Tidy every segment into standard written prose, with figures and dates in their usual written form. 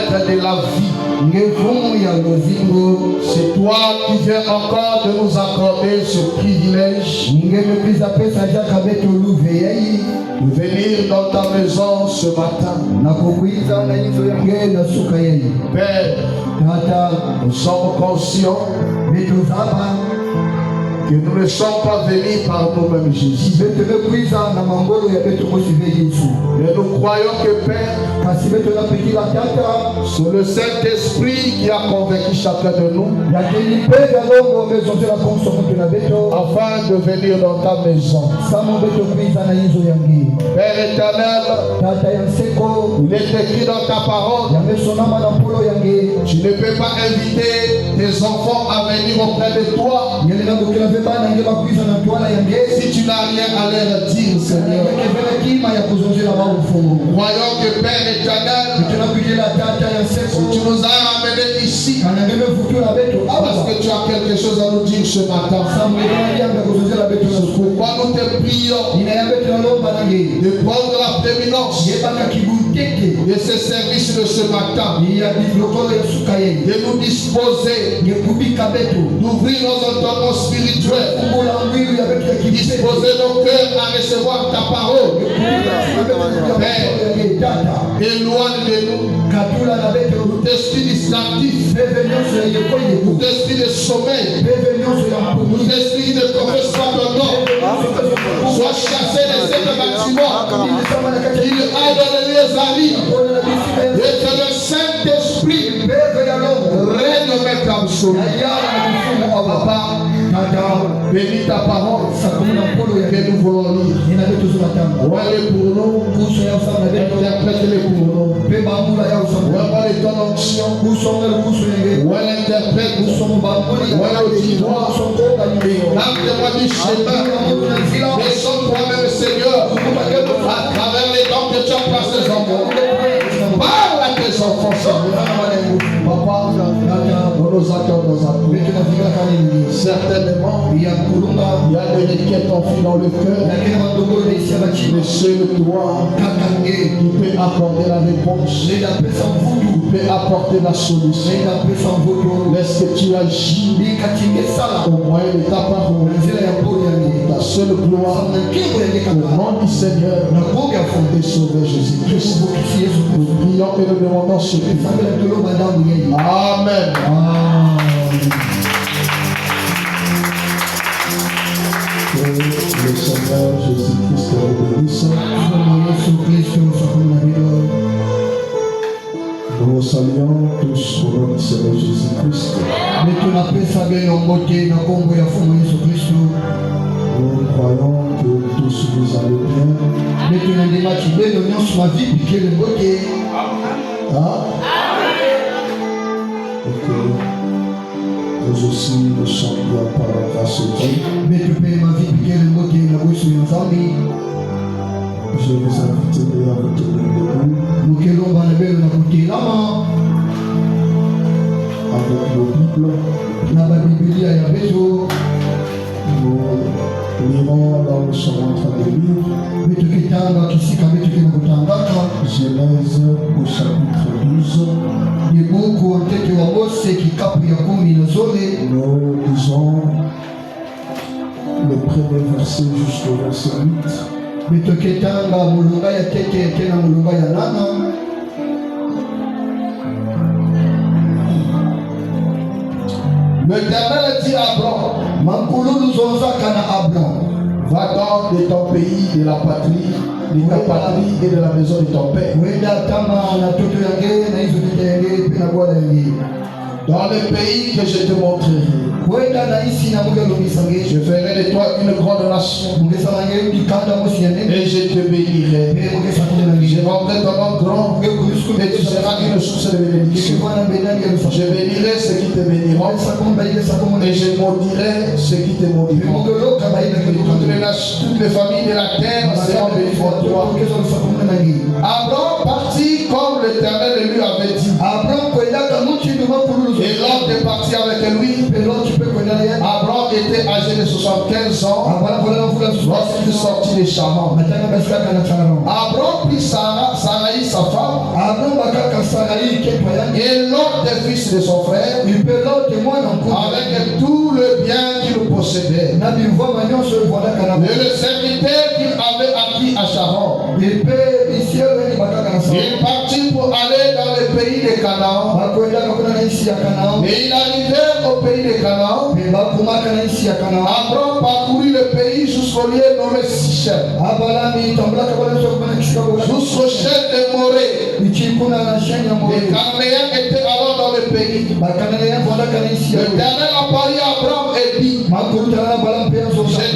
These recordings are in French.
fenêtre de la vie. C'est toi qui viens encore de nous accorder ce privilège de venir dans ta maison ce matin. Père, nous sommes conscients que nous ne sommes pas venus par nous-mêmes, Jésus. Mais nous croyons que, Père, c'est le Saint-Esprit qui a convaincu chacun de nous afin de venir dans ta maison. Père éternel, il est écrit dans ta parole, tu ne peux pas inviter tes enfants à venir auprès de toi si tu n'as rien à leur dire, Seigneur. Croyons que, Père éternel, tu nous as ramenés ici parce que tu as quelque chose à nous dire ce matin. C'est pourquoi nous te prions de prendre la prééminence de ce service de ce matin, de nous disposer, d'ouvrir nos entendements spirituels, disposer nos cœurs à recevoir ta parole. Père, éloigne de nous tout esprit distractif, tout esprit de sommeil, tout esprit qui ne confesse pas ton nom. Sois chassé de ces bâtiments, qu'il aille dans les lieux arides, et que le Saint-Esprit règne maître absolu. Papa, bénis ta parole que nous voulons lire. Ouvre-les pour nous, interprète-les pour nous. Ouvre-les ton onction, ouvre l'interprète, ouvre l'auditoire. Garde-moi du chemin. Descends toi-même, Seigneur, à travers les dents que tu as placés en moi. Parle à tes enfants, Seigneur. Papa, nous nous attendons à toi. Certainement, il y a des requêtes enfuies dans le cœur. Mais seul toi qui peut apporter la réponse, qui peut apporter la solution. Laisse que tu agis au moyen de ta parole, ta seule gloire, au nom du Seigneur et Sauveur Jésus-Christ. Nous prions et nous demandons ce Christ. Amen. Que le Seigneur Jésus-Christ te bénisse. Nous saluons tous au nom du Seigneur Jésus-Christ. Nous croyons que tous vous allez bien. Et que nous aussi nous sommes bien par la grâce de Dieu. Je vous invite à vous tenir debout avec nos Bibles. Nous lirons là où nous sommes en train de lire Genèse au chapitre 12. Nous lisons le premier verset jusqu'au verset 8. L'Éternel dit à Abraham, va-t'en de ton pays, de la patrie, de ta patrie et de la maison de ton père. Dans le pays que je te montrerai. Je ferai de toi une grande nation. Et je te bénirai. Je rendrai ton nom grand. Et tu seras une source de bénédiction. Je bénirai ceux qui te béniront. Et je maudirai ceux qui te maudiront. Toutes les familles de la terre seront bénies pour toi. Abraham partit comme l'Éternel lui avait dit. Et l'homme est parti avec lui. Abraham était âgé de 75 ans lorsqu'il sortit des Charan. Abraham prit Sarai, sa femme, et l'autre des fils de son frère, avec tout le bien qu'il possédait. Et le serviteur qu'il avait acquis à Charon, il partit pour aller dans le pays de Canaan. Et il arrivait au pays de Canaan. Abraham parcourut le pays jusqu'au lieu nommé Sichem, jusqu'au chef de Morée. Les Cananéens étaient alors dans le pays. L'Éternel apparut à Abraham et dit, je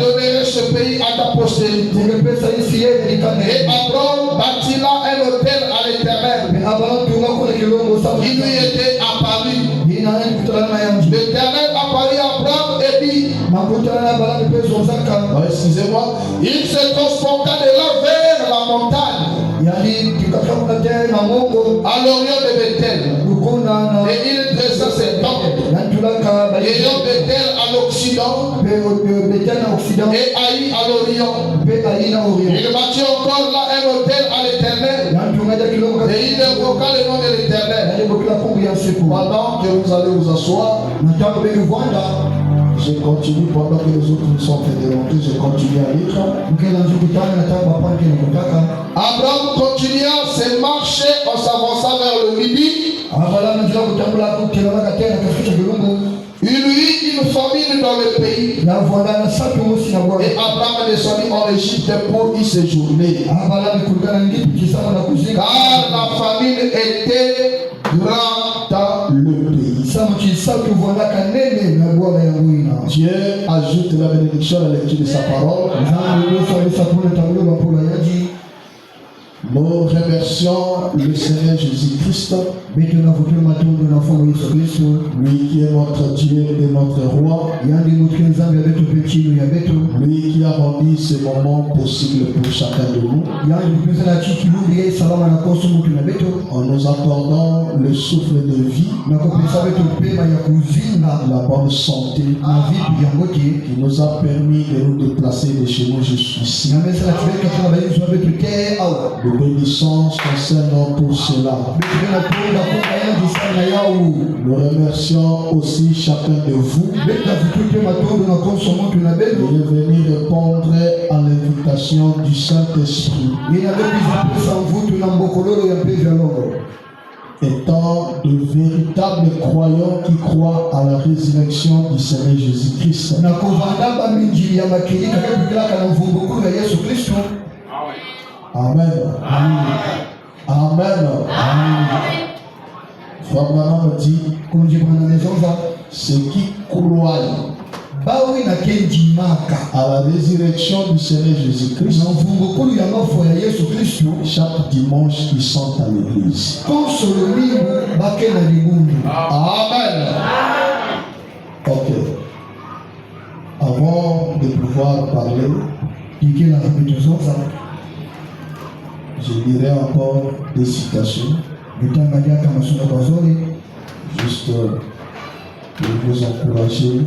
donnerai ce pays à ta postérité. Et Abraham bâtit là un autel à l'Éternel qui lui était apparu. L'Éternel apparut à Abraham et dit, excusez-moi, il se transporta de là vers la montagne à l'orient de Bethel. Et il dressa ses tentes ayant Bethel à l'occident et Haï à l'orient. Il bâtit encore là un autel à l'Éternel et il invoqua le nom de l'Éternel. Pendant que vous allez vous asseoir, je continue pendant que les autres sont fait démonter, je continue à lire. Abraham continua ses marches en s'avançant vers le midi. Il eut une famine dans le pays. Et Abraham descendit en Égypte pour y séjourner. Car la famine était grande dans le pays. Dieu ajoute la bénédiction à la lecture de sa parole. Nous remercions le Seigneur Jésus-Christ, lui qui est notre Dieu et notre roi, lui qui a rendu ce moment possible pour chacun de nous, en nous accordant le souffle de vie, la bonne santé, qui nous a permis de nous déplacer de chez nous jusqu'ici. Nous bénissons son Seigneur pour cela. Nous remercions aussi chacun de vous de venir répondre à l'invitation du Saint-Esprit. Étant de véritables croyants qui croient à la résurrection du Seigneur Jésus-Christ. Amen. Amen. Frère Branham dit, ceux qui croient à la résurrection du Seigneur Jésus-Christ, chaque dimanche ils sont à l'église. Amen. Ok. Avant de pouvoir parler, je dirai encore des citations, juste pour vous encourager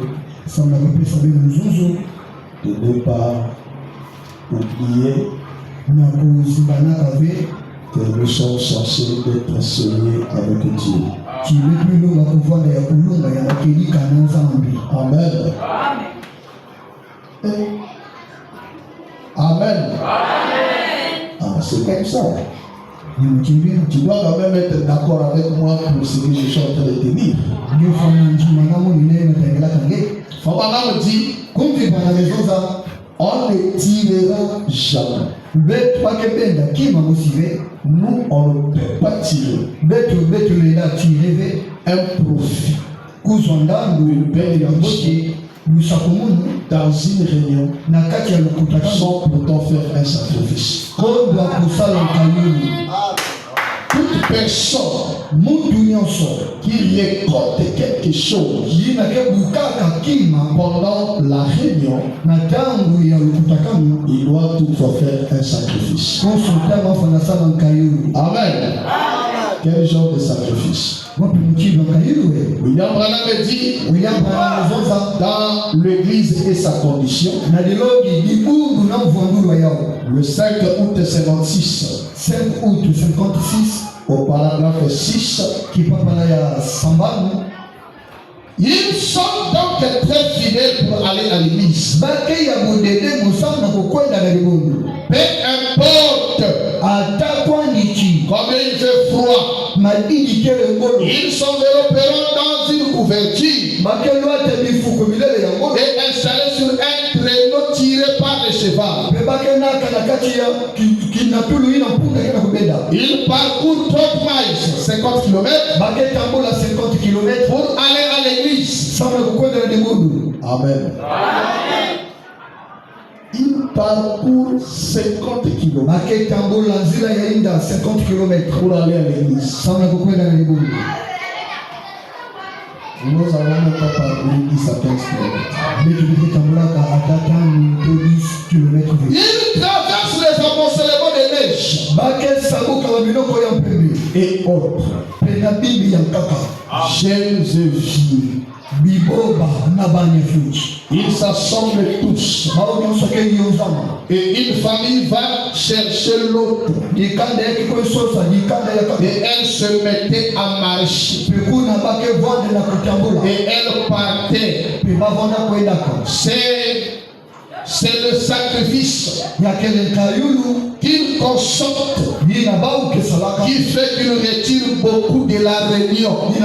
de ne pas oublier que nous sommes censés être sérieux avec Dieu. Amen. Amen. Ah, c'est comme ça. Tu dois quand même être d'accord avec moi pour ce que je suis en train de te dire. Fabana me dit, on ne tirera jamais. Nous, on ne peut pas tirer un profit une belle dans une réunion sans pourtant faire un sacrifice. Toute personne qui récolte quelque chose pendant la réunion, il doit toutefois faire un sacrifice. Amen. Quel genre de sacrifice? William Branham dit dans l'église et sa condition, le 5 août 56, au paragraphe 6, qui parle de Sambano. Ils sont donc très fidèles pour aller à l'église. Peu importe combien il fait froid, ils s'envelopperont dans une couverture et installés sur un traîneau tiré par les chevaux. Ils parcourent 30 miles, 50 km, pour aller à l'église. Amen. Il parcourt 50 km pour aller à l'église. Nous avons même pas parcouru 10 à 15 km. Il traverse les amoncellements de neige et autres. Jeunes et vieux. Ils s'assemblent tous et une famille va chercher l'autre et elle se mettait à marcher et elle partait. C'est le sacrifice qu'il consomme qui fait qu'il retire beaucoup de la réunion. Donc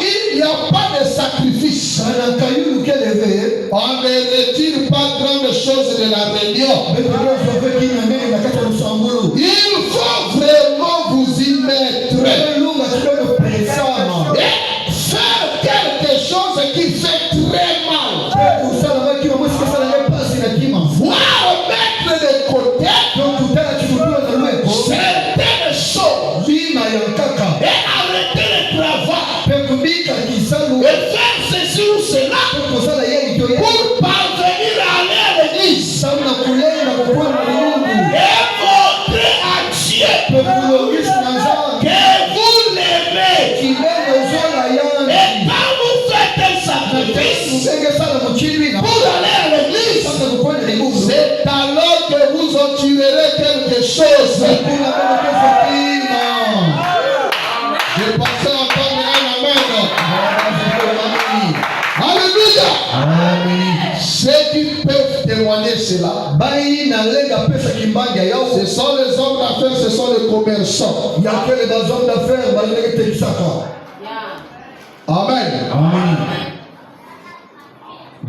il n'y a pas de sacrifice. On ne retire pas grande chose de la réunion. Il faut vraiment vous y mettre et faire quelque chose qui fait très mal. Voir mettre de côté certaines choses et arrêter le travail et faire ceci ou cela pour parvenir à aller à l'église. Et montrer à Dieu que vous l'aimez. Et quand vous faites un sacrifice pour aller à l'église, c'est alors que vous en tirerez quelque chose. Je pensais entendre un amen. Alléluia. Ceux qui peuvent témoigner cela, ce sont les hommes d'affaires, ce sont les commerçants. Amen.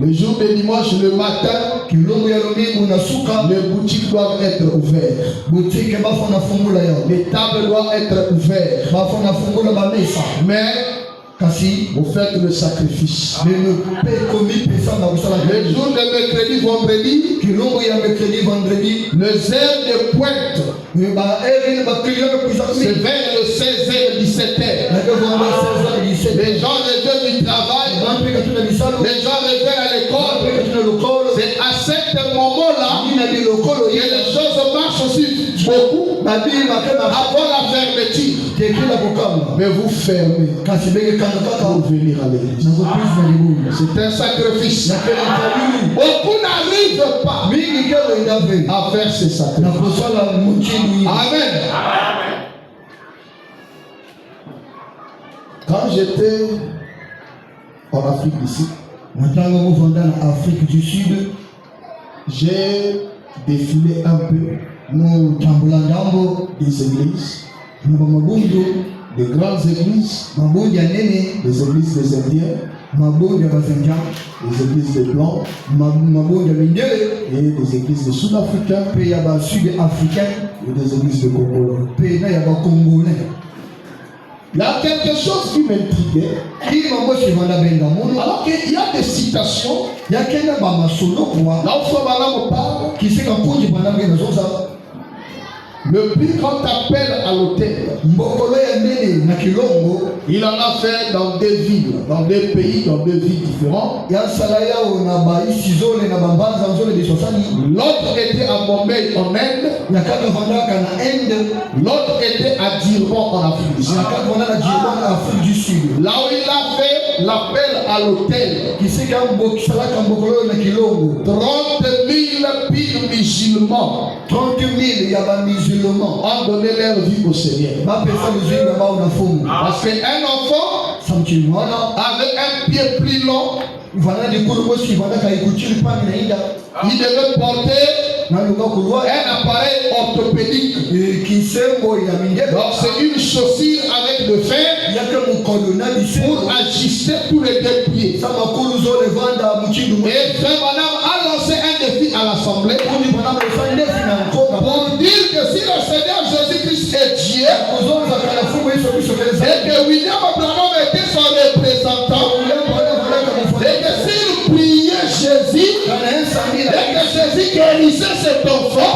Le jour de dimanche, le matin, les boutiques doivent être ouvertes. Les tables doivent être ouvertes. Mais vous faites le sacrifice. Le jour de mercredi, vendredi, les heures de pointe, c'est vers le 16h et 17h. Les gens reviennent du travail, les gens reviennent à l'école. C'est à ce moment-là que les choses marchent aussi beaucoup avant la fermeture. Mais vous fermez pour venir à l'église. C'est un sacrifice. Beaucoup n'arrivent pas à faire ce sacrifice. Amen. Quand j'étais en Afrique du Sud, j'ai défilé un peu des églises, des grandes églises, des églises des Indiens, des églises des Blancs, et des églises des Sud-Africains, et des églises de Congolais. Il y a quelque chose qui m'intriguait. Alors qu'il y a des citations. Là où Fabala parle. Le plus grand appel à l'autel, il en a fait dans des villes, dans des pays, dans des villes différents. L'autre était à Bombay en Inde. L'autre était à Durban en Afrique du Sud. Là où il a fait l'appelle à l'hôtel. 30 000 pires musulmans. 30 000 musulmans ont donné leur vie au Seigneur. Parce qu'un enfant avec un pied plus long, il devait porter un appareil orthopédique. Donc c'est une chaussure avec le fer pour ajuster tous les deux pieds. Et Frère Branham a lancé un défi à l'Assemblée pour dire que si le Seigneur Jésus-Christ est Dieu et que William Branham était son représentant, et que s'il priait Jésus et que Jésus guérissait cet enfant,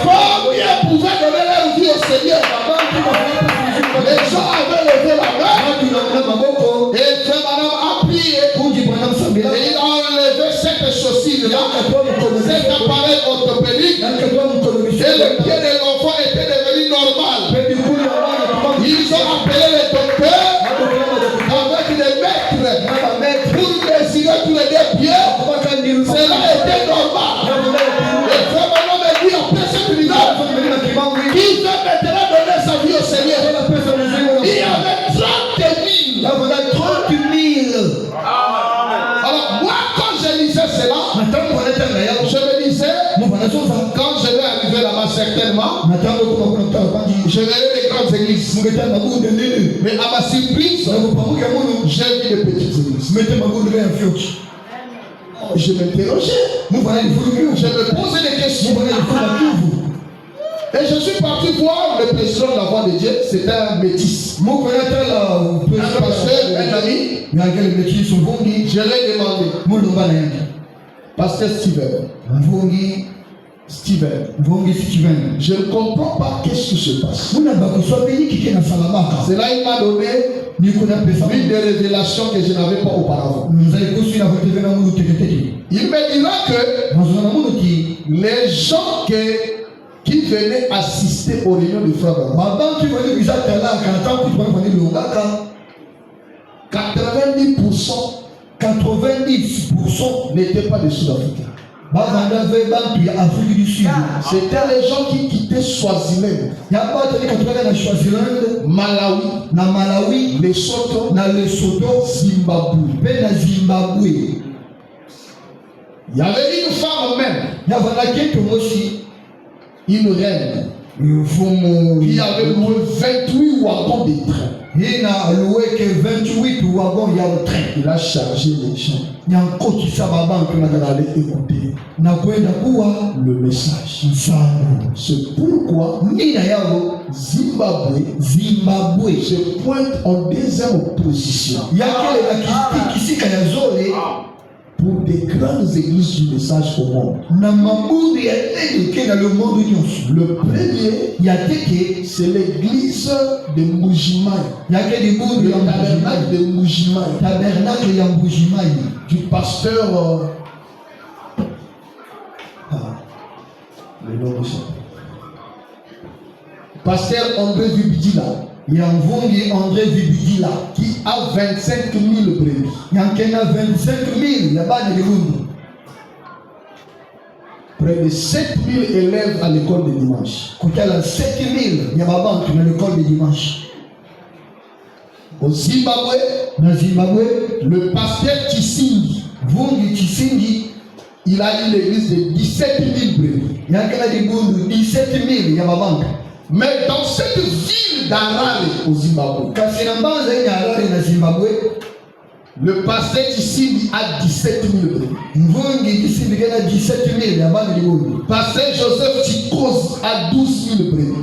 combien pouvaient donner leur vie au Seigneur? Les gens avaient levé la main et Frère Branham a prié et il a enlevé cette chaussure-là, cet appareil orthopédique, et le pied de l'enfant était devenu normal. Ils ont appelé les docteurs avec les maîtres pour désirer tous les deux pieds. Cela était normal. Et Frère Branham a dit après cette univers, qui veut maintenant donner sa vie au Seigneur? Il y avait 30 000. Alors moi, quand je lisais cela, je me disais, quand je vais arriver là-bas certainement, je verrai les grandes églises. Mais à ma surprise, j'ai vu des petites églises. Je m'interrogeais. Je me posais des questions. Et je suis parti voir le président de la Voix de Dieu. C'était un métis. Un pasteur, un ami. Je l'ai demandé. Pasteur Steven, je ne comprends pas qu'est-ce qui se passe. Cela, il m'a donné une des révélations que je n'avais pas auparavant. Il me dira que les gens qui venaient assister aux réunions de Frère Branham, 90% n'étaient pas des Sud-Africains. C'était les gens qui quittaient Swaziland, Malawi, Lesotho, Zimbabwe. Il y avait une femme même, une reine, qui avait loué 28 wagons de train. Il a chargé les gens d'aller écouter le message. C'est pourquoi Zimbabwe se pointe en deuxième position pour des grandes églises du message au monde. Le premier, c'est l'église de Mbuji-Mayi, le tabernacle de Mbuji-Mayi, du pasteur pasteur André Vibidila. Qui a 25 000 brebis. Près de 7 000 élèves à l'école de dimanche. Au Zimbabwe, le pasteur Tshisingi, il a eu l'église de 17 000 brebis. Mais dans cette ville d'Harare au Zimbabwe, le pasteur Tshisingi a 17 000 brebis. Pasteur Joseph Chikoz a 12 000 brebis.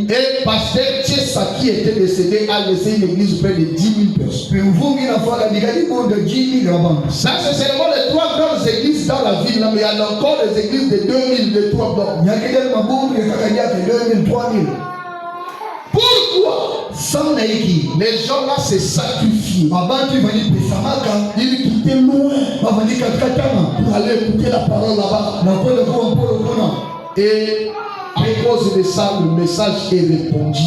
Et pasteur Tchessa qui était décédé a laissé une église près de 10 000 personnes. Ça, c'est seulement les 3 grandes églises dans la ville, mais il y a encore des églises de 2 000, de 3 000. Pourquoi? Les gens là se sacrifient. Ils quittaient loin pour aller écouter la parole là-bas. Et à cause de ça, le message est répandu.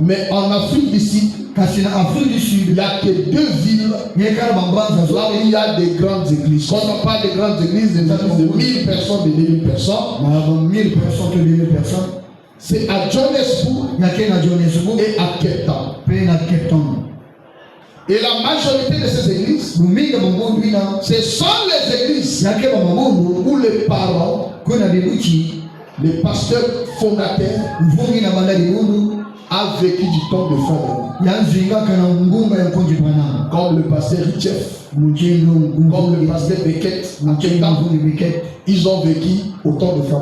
Mais en Afrique du Sud, il n'y a que 2 villes là où il y a des grandes églises. Quand on parle de grandes églises, des églises de 1000 personnes, de 2000 personnes, c'est à Johannesburg et à Cape Town. Et la majorité de ces églises, ce sont les églises où les parents, les pasteurs fondateurs, a vécu du temps de fin. Comme le pasteur Richef, comme le pasteur Beckett, ils ont vécu au temps de Frère.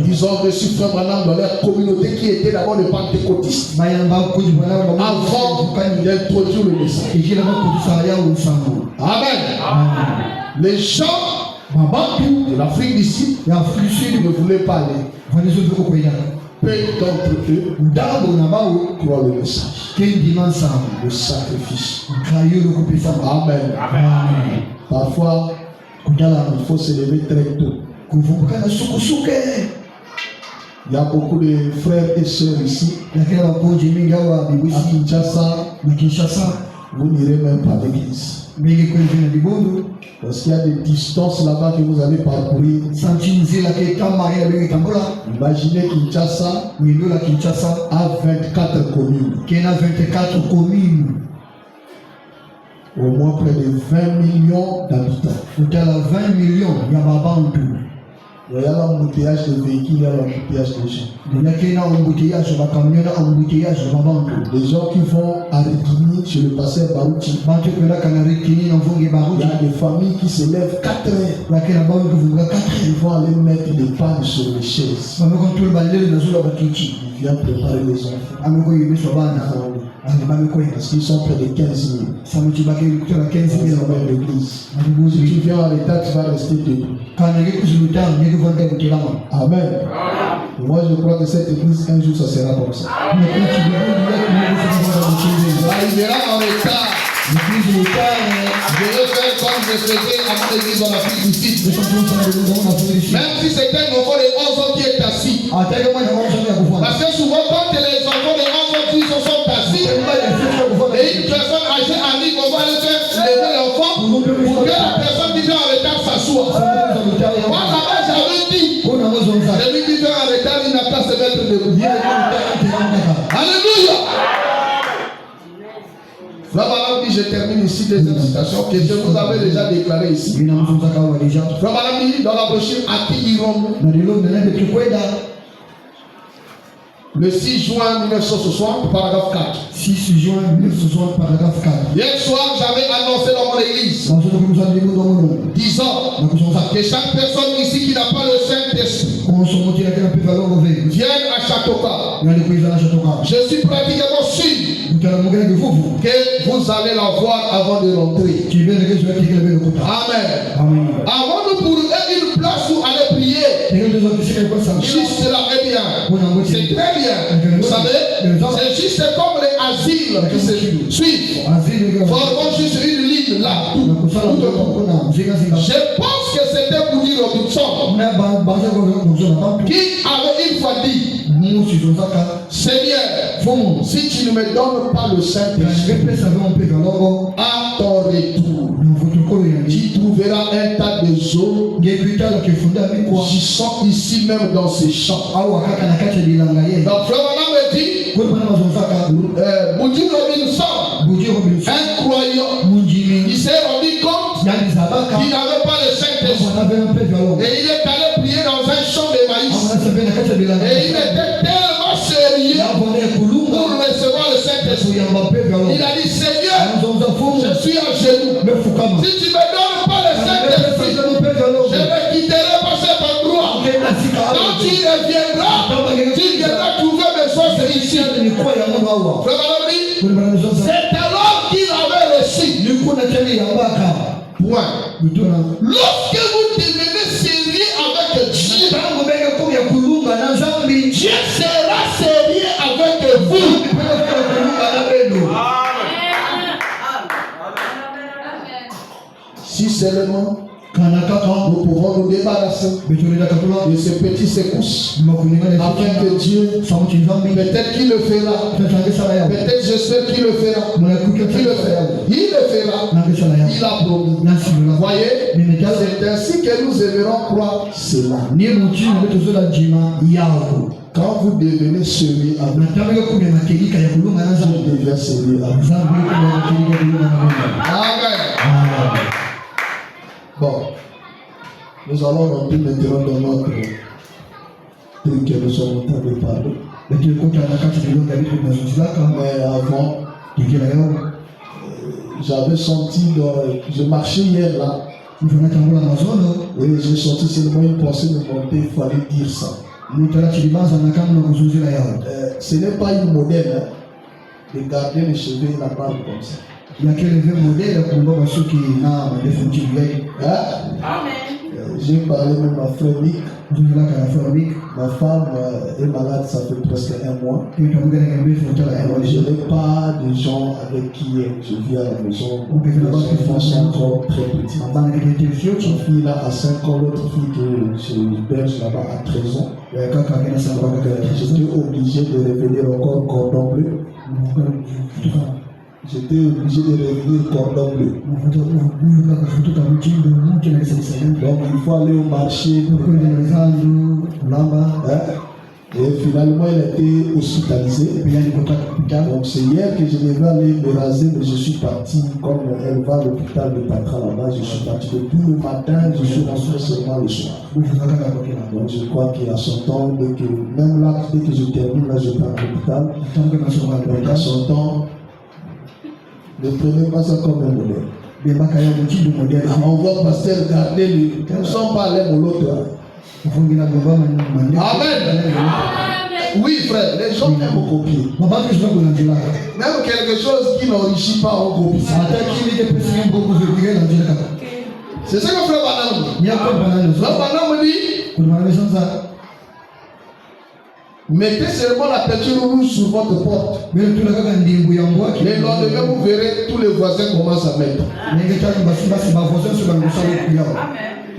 Ils ont reçu Frère Branham dans leur communauté qui était d'abord les pentecôtistes. Avant d'introduire le message. Amen. Les gens de l'Afrique du Sud ne voulaient pas aller. Peu d'entre eux croient le message, le sacrifice. Amen. Parfois, il faut se lever très tôt. Il y a beaucoup de frères et sœurs ici. À Kinshasa, vous n'irez même pas à l'église. Parce qu'il y a des distances là-bas que vous allez parcourir. Imaginez Kinshasa a 24 communes. Au moins près de 20 millions d'habitants. 20 millions, il y a il y a l'embouteillage de véhicules, il y a l'embouteillage de gens. Les gens qui vont à Rikini chez le pasteur Barouti. Il y a des familles qui se lèvent 4 heures. Ils vont aller mettre des pannes sur les chaises. Ils viennent préparer les enfants. Parce qu'ils sont près de 15 000. L'église. Si tu viens en retard, tu vas rester debout. Amen. Moi, je crois que cette église, un jour, ça sera comme ça. Il arrivera en retard. Je vais faire comme je faisais à mon église en Afrique du Sud. Même si c'est un enfant de 11 ans qui est assis. Parce que souvent, quand les enfants de 11 ans qui sont assis, et une personne âgée arrive, on va aller faire lever l'enfant pour que la personne qui vient en retard s'assoie. Moi, là-bas, j'avais dit, celui qui vient en retard, il n'a qu'à se mettre debout. Alléluia. Frère Branham dit, je termine ici des incitations que je vous avais déjà déclarées ici. Frère Branham dit dans la brochure à qui irons-nous? Le 6 juin 1960, paragraphe 4. 6 juin 1960, paragraphe 4. Hier soir, j'avais annoncé dans mon église, disant que chaque personne ici qui n'a pas le Saint-Esprit vienne à Châteauka. Je suis pratiquement sûr que vous allez la voir avant de rentrer. Amen. Avant de pour une place où aller prier, juste là, eh bien, c'est très bien. Vous savez, c'est juste comme les asiles qui se suivent. Formons juste une ligne là. Je pense que c'était pour dire Robinson qui avait une fois dit, Seigneur, si tu ne me donnes pas le Saint-Esprit, à ton retour, tu trouveras un tas de eaux qui sont ici même dans ces champs. Donc Frère Branham me dit, Boudi Robinson, un croyant, il s'est rendu compte qu'il n'avait pas le Saint-Esprit. Et il est allé prier dans un champ de maïs. Et il était tellement sérieux pour recevoir le Saint-Esprit. Il a dit, Seigneur, je suis à genoux. Si tu ne me donnes pas le Saint-Esprit, je ne quitterai pas cet endroit. Quand tu reviendras, tu viendras trouver mes sources ici. Frère Branham dit, c'est alors qu'il avait reçu. Point. Lorsque vous devenez sérieux avec Dieu, Dieu sera sérieux avec vous. Si seulement nous pouvons nous débarrasser de ces petites secousses afin que Dieu, peut-être qu'il le fera, peut-être j'espère qu'il le fera, il le fera, il a promis. Vous voyez, c'est ainsi que nous aimerons croire cela. Quand vous devenez celui à vous, Dieu devient celui à vous. Amen. Bon, nous allons rentrer maintenant dans notre truc que nous sommes en train de parler. Mais avant, j'avais senti, je marchais hier là, et j'ai senti seulement une pensée de monter, il fallait dire ça. Ce n'est pas une modèle de garder les cheveux et la barbe comme ça. J'ai parlé même à frère Mick. Ma femme est malade, ça fait presque 1 mois. Je n'ai pas de gens avec qui je vis à la maison. Les enfants sont encore très petits. Une fille là à 5 ans, l'autre fille que je berge là-bas à 13 ans. J'étais obligé de revenir encore cordon bleu. J'étais obligé de revenir cordon bleu. Donc il faut aller au marché. Et finalement il a été hospitalisé. Donc c'est hier que je devais aller me raser, mais je suis parti. Comme elle va à l'hôpital de Patra là-bas, je suis parti depuis le matin, je suis rentré seulement le soir. Donc je crois qu'il y a son temps, même là, dès que je termine, là je pars à l'hôpital. Donc à son temps, ne prenez pas ça comme un modèle. On voit pasteur garder le. Nous ne sommes pas l'un ou l'autre. Amen. Oui, frère, les gens aiment copier. Même quelque chose qui n'enrichit pas, on copie. C'est ça que frère Banam dit. Frère Banam dit. Mettez seulement la peinture rouge sur votre porte. Le lendemain, vous verrez tous les voisins commencent à mettre.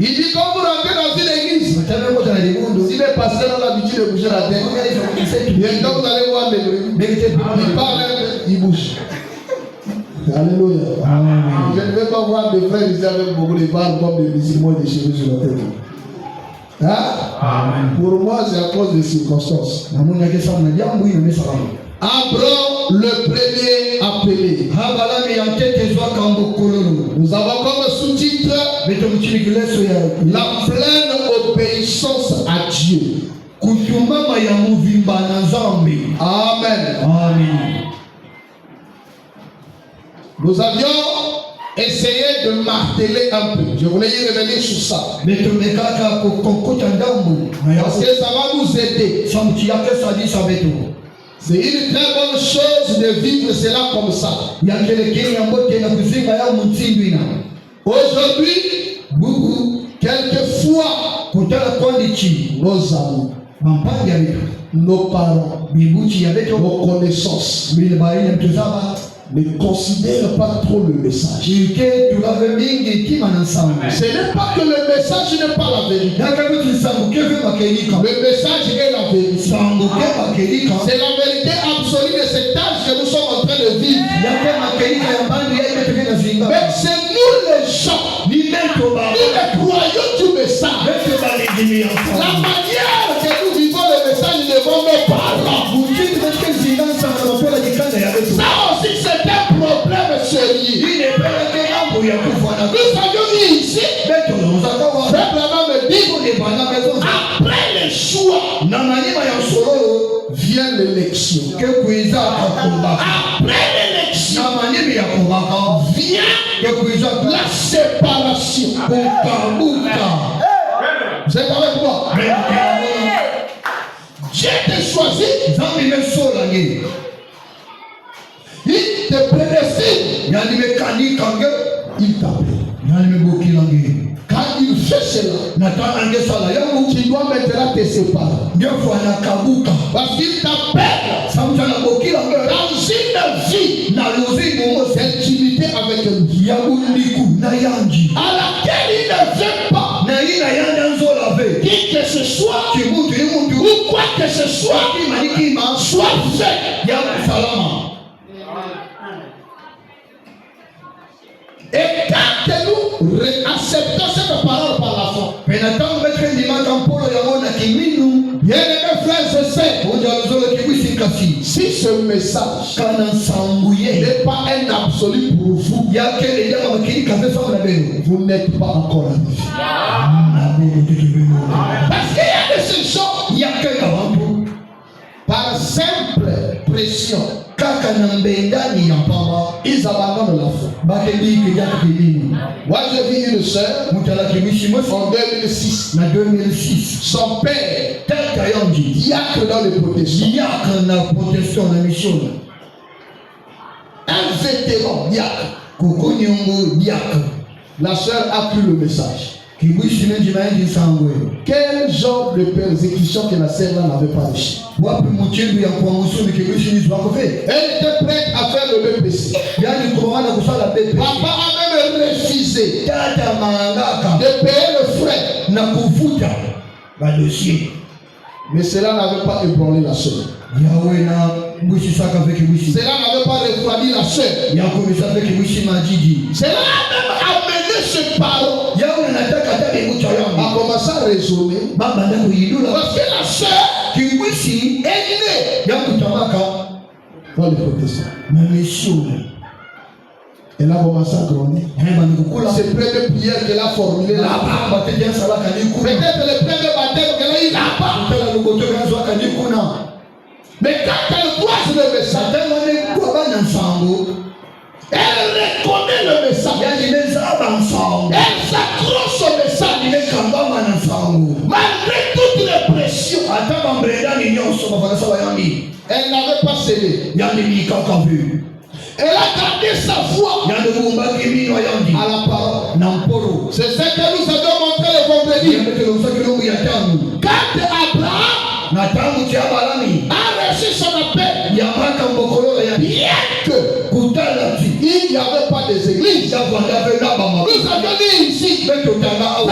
Il dit quand vous rentrez dans une église, si les pasteurs ont l'habitude de bouger la tête, et quand vous allez voir les bruits, ils parlent, ils bougent. Alléluia. Je ne vais pas voir des frères ici avec beaucoup de barbes comme des musulmans et des cheveux sur la tête. Hein? Pour moi, c'est à cause des circonstances. Abraham, le premier appelé. Nous avons comme sous-titre la pleine obéissance à Dieu. Amen. Nous avions essayé de marteler un peu. Je voulais y revenir sur ça. Parce que ça va nous aider. C'est une très bonne chose de vivre cela comme ça. Aujourd'hui, quelquefois, nos amis, nos parents, nos connaissances ne considèrent pas trop le message. Ce n'est pas que le message n'est pas la vérité. Le message est la vérité. C'est la vérité absolue de cet âge que nous sommes en train de vivre. Mais c'est nous les gens, nous les croyants du message. La manière que nous vivons le message devant nos parents. Ça aussi c'est un problème sérieux. Nous avions dit ici, frère Branham me dit, après les choix, vient l'élection. Après l'élection, vient la séparation. Vous êtes avec moi? Dieu t'a choisi. Il te prédestine. Il t'appelle. Quand il fait cela, tu dois maintenant te séparer. Parce qu'il t'appelle dans une vie d'intimité avec lui, à laquelle il ne veut quoi que ce soit fait. Et quand nous acceptons cette parole par la foi, bien aimés frères et sœurs, si ce message n'est pas un absolu pour vous, vous n'êtes pas encore en vie. Parce qu'il y a des gens, par simple pression, ils abandonnent la foi. Moi j'ai vu une sœur en 2006. Son père, diacre dans les protestants. Un vétéran diacre. La sœur a pris le message. Quel genre de persécution que la sœur n'avait pas reçu? Elle était prête à faire le même péché. Papa a même refusé de payer le frais. Mais cela n'avait pas ébranlé la sœur. Cela n'avait pas refroidi la sœur. Cela a même amené ce parent à commencer à raisonner. Parce que la sœur est née dans les protestants. Elle a commencé à grandir. C'est plein de prières qu'elle a formulées là-bas. Peut-être le premier baptême qu'elle a eu là-bas. Mais quand elle voit le message, elle reconnaît le message. Elle s'accroche au message. Malgré toutes les pressions, elle n'avait pas cédé. Elle a gardé sa foi à la parole. C'est ce que nous avons montré le vendredi. Quand Abraham a reçu son appel, bien que il n'y avait pas des églises, nous avions dit ici, Abraham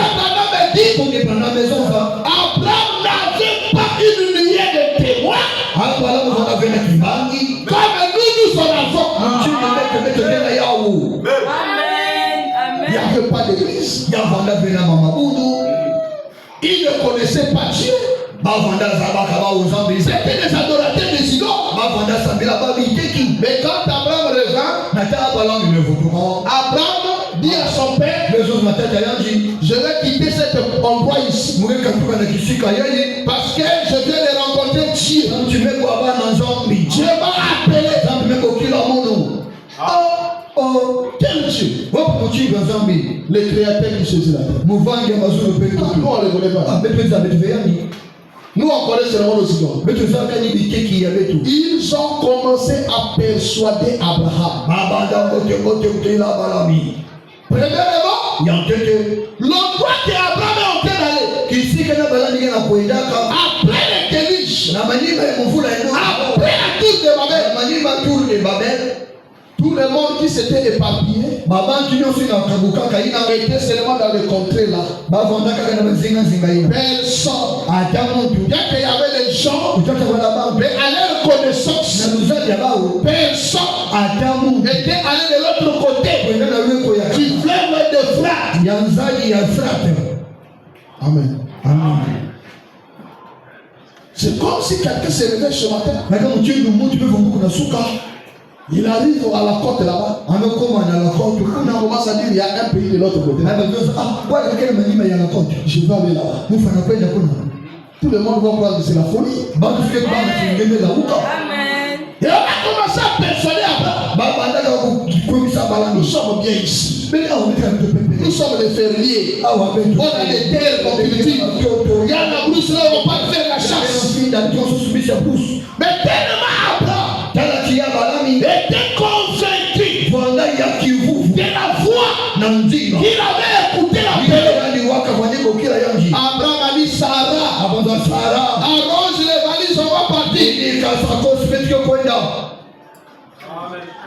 n'avait pas une lignée de témoins comme nous en avons. Il n'y avait pas d'église. Il ne connaissait pas Dieu. C'était des adorateurs des idoles. Mais quand Abraham revint, Abraham dit à son père, je vais quitter cet endroit ici parce que je viens de rencontrer Dieu. Dieu m'a appelé. Quel Dieu? Le créateur du ciel et la terre. Nous on ne le connaît pas. Nous on connaît seulement nos idoles. Ils ont commencé à persuader Abraham. Premièrement, l'endroit que Abraham est en train d'aller, après les déluges, après la tour de Babel, tout le monde qui s'était éparpillé était seulement dans les contrées là. Personne. Bien qu'il y avait les gens, mais à leur connaissance, personne était allé de l'autre côté du fleuve de Frate. Amen. C'est comme si quelqu'un s'est levé ce matin. Il arrive à la côte là-bas. On commence à dire il y a un pays de l'autre côté. Je vais aller là-bas. Tout le monde va croire que c'est la folie. Amen. Et on a commencé à persuader Abraham. Nous sommes bien ici. Nous sommes les fermiers. On a des terres qu'on cultive. Il y a la brousse là, on va pas faire la chasse. Mais tellement Abraham était convaincu de la voix qu'il avait écouté l'appel. Abraham a dit Sarah, arrange les valises, on va partir.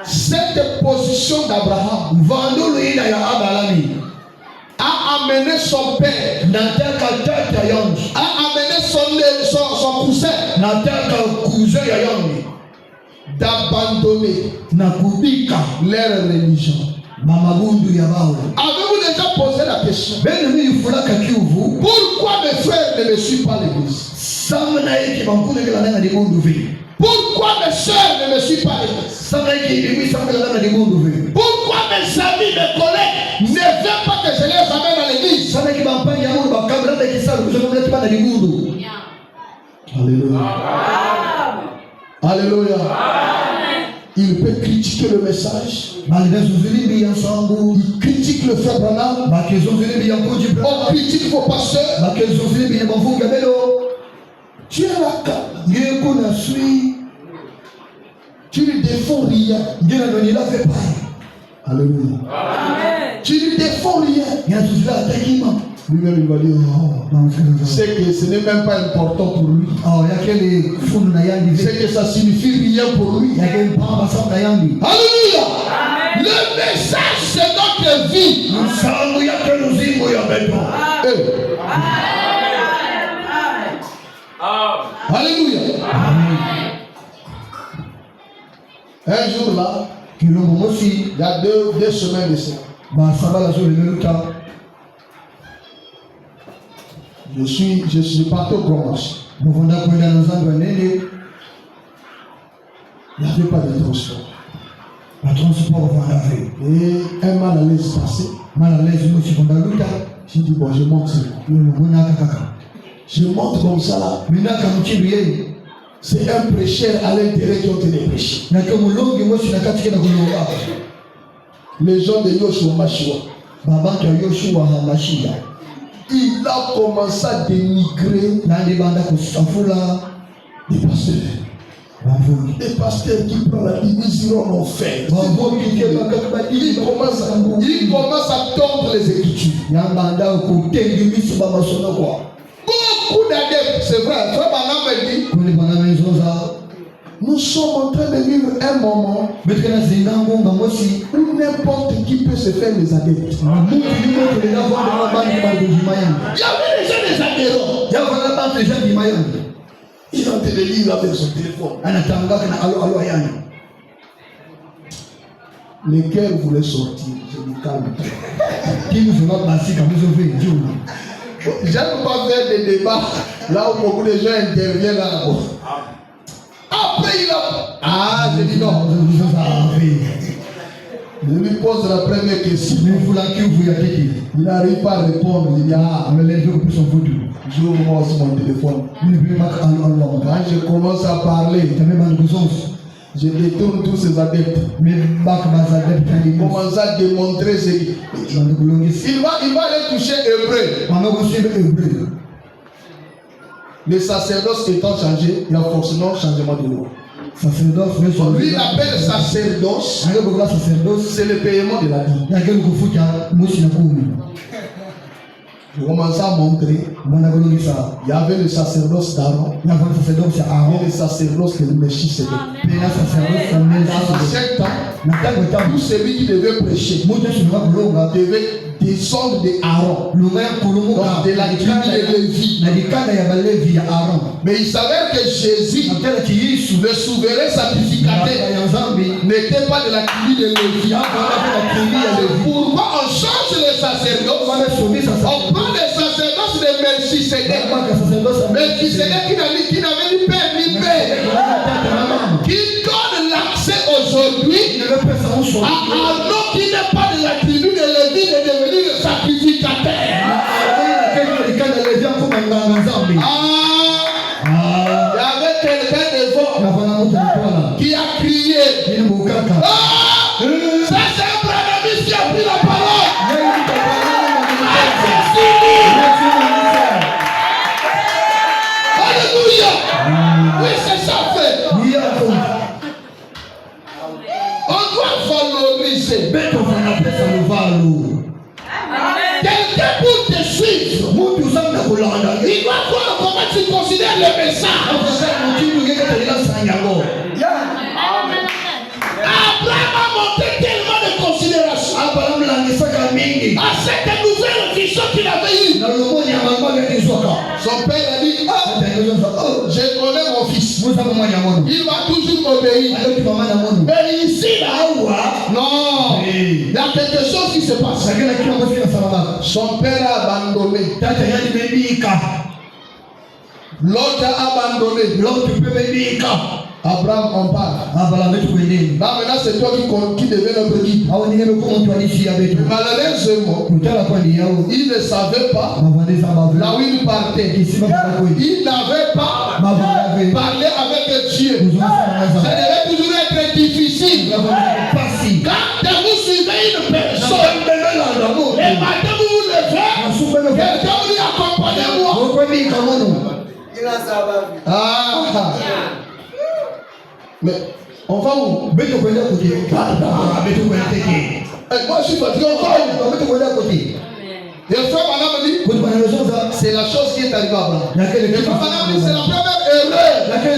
Cette position d'Abraham a amené son père, a amené son cousin. D'abandonner leur religion. Avez-vous déjà posé la question? Pourquoi mes frères ne me suivent pas à l'église? Pourquoi mes soeurs ne me suivent pas à l'église? Pourquoi mes amis, mes collègues ne veulent pas que je les amène à l'église? Alléluia. Alléluia. Il peut critiquer le message. Il critique le frère Branham. On critique vos pasteurs. Tu es là. Tu ne défends rien. Alléluia. Tu ne défends rien. Lui-même il va dire, c'est que ce n'est même pas important pour lui. C'est que ça signifie rien pour lui. Alléluia. Le message c'est notre vie. Alléluia. Un jour là, il y a deux semaines de ça. Je suis parti au grand marché. Il n'y avait pas de transport. Et un mal à l'aise passé. J'ai dit, bon, je monte. Je monte comme ça là. C'est un prêcheur à l'intérieur qui ont été prêchés. Les gens de Yoshua Mashua. Il a commencé à dénigrer les pasteurs. Les pasteurs qui prennent la Bible, ils iront en enfer. Il commence à tordre les Écritures. Beaucoup d'adeptes, c'est vrai. Frère Branham me dit, nous sommes en train de vivre un moment où n'importe qui peut se faire les adeptes. Il y avait déjà des adhérents. Il est en train de lire avec son téléphone. Lesquels voulaient sortir? Je me calme. J'aime pas faire des débats là où beaucoup de gens interviennent là-bas. Après il a... Ah, je dis non. Je lui pose la première question. Il n'arrive pas à répondre. Il dit ah, j'ouvre moi aussi mon téléphone. Quand je commence à parler, je détourne tous ces adeptes. Il commence à démontrer ce qu'il... Il va aller toucher Hébreu. Le sacerdoce étant changé, il y a forcément changement de loi. Lui, il appelle sacerdoce. C'est le paiement de la vie. Je commence à montrer. Il y avait le sacerdoce d'Aaron. Et le sacerdoce de Melchisédek. Dans ancien temps, tout celui qui devait prêcher devait descendre de Aaron, donc de la tribu de Lévi. Mais il s'avère que Jésus, le souverain sacrificateur, n'était pas de la tribu de Lévi. Pourquoi on change le sacerdoce? On prend le sacerdoce de Melchisédek. Melchisédek qui n'avait ni père ni mère, qui donne l'accès aujourd'hui à Aaron qui n'est pas de la tribu de Lévi de devenir le sacrificateur. Il y avait quelqu'un devant qui a crié. Ça c'est un branhamiste qui a pris la parole. Alléluia. Oui, c'est ça fait. On doit valoriser. Quelqu'un pour te suivre, il doit voir comment tu considères le message. Abraham a montré tellement de considération à cette nouvelle vision qu'il avait eue. Son père a dit, ah, Il va toujours obéir. Mais ici, là, non. Il y a quelque chose qui se passe. Son père a abandonné. L'autre a abandonné. Abraham en parle. Là maintenant c'est toi qui devais notre guide. Malheureusement, il ne savait pas là où il partait. Il n'avait pas parlé avec Dieu. Ça devait toujours être difficile. Quand vous suivez une personne, les matins vous vous levez, quelqu'un vous dit accompagnez-moi. Ah. Mais on va où? Moi je suis fatigué encore. Et le frère Madame dit, c'est la chose qui est arrivée à Abraham. Le frère Madame dit, c'est la première erreur que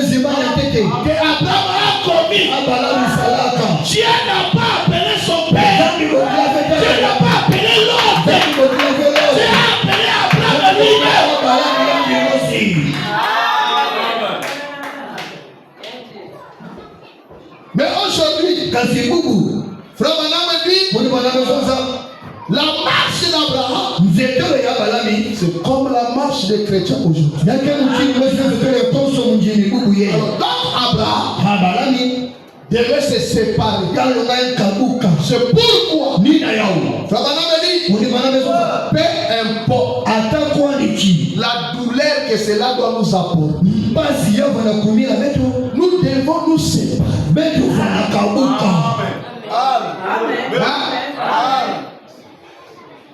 Abraham a commis. Dieu n'a pas appelé son père. Dieu n'a pas appelé l'autre. Dieu a appelé Abraham lui-même. Mais aujourd'hui, frère Madame dit, la marche d'Abraham, c'est comme la marche des chrétiens aujourd'hui. Donc Abraham devait se séparer. C'est pourquoi frère Madame dit, peu importe la douleur que cela doit nous apporter, nous devons nous séparer.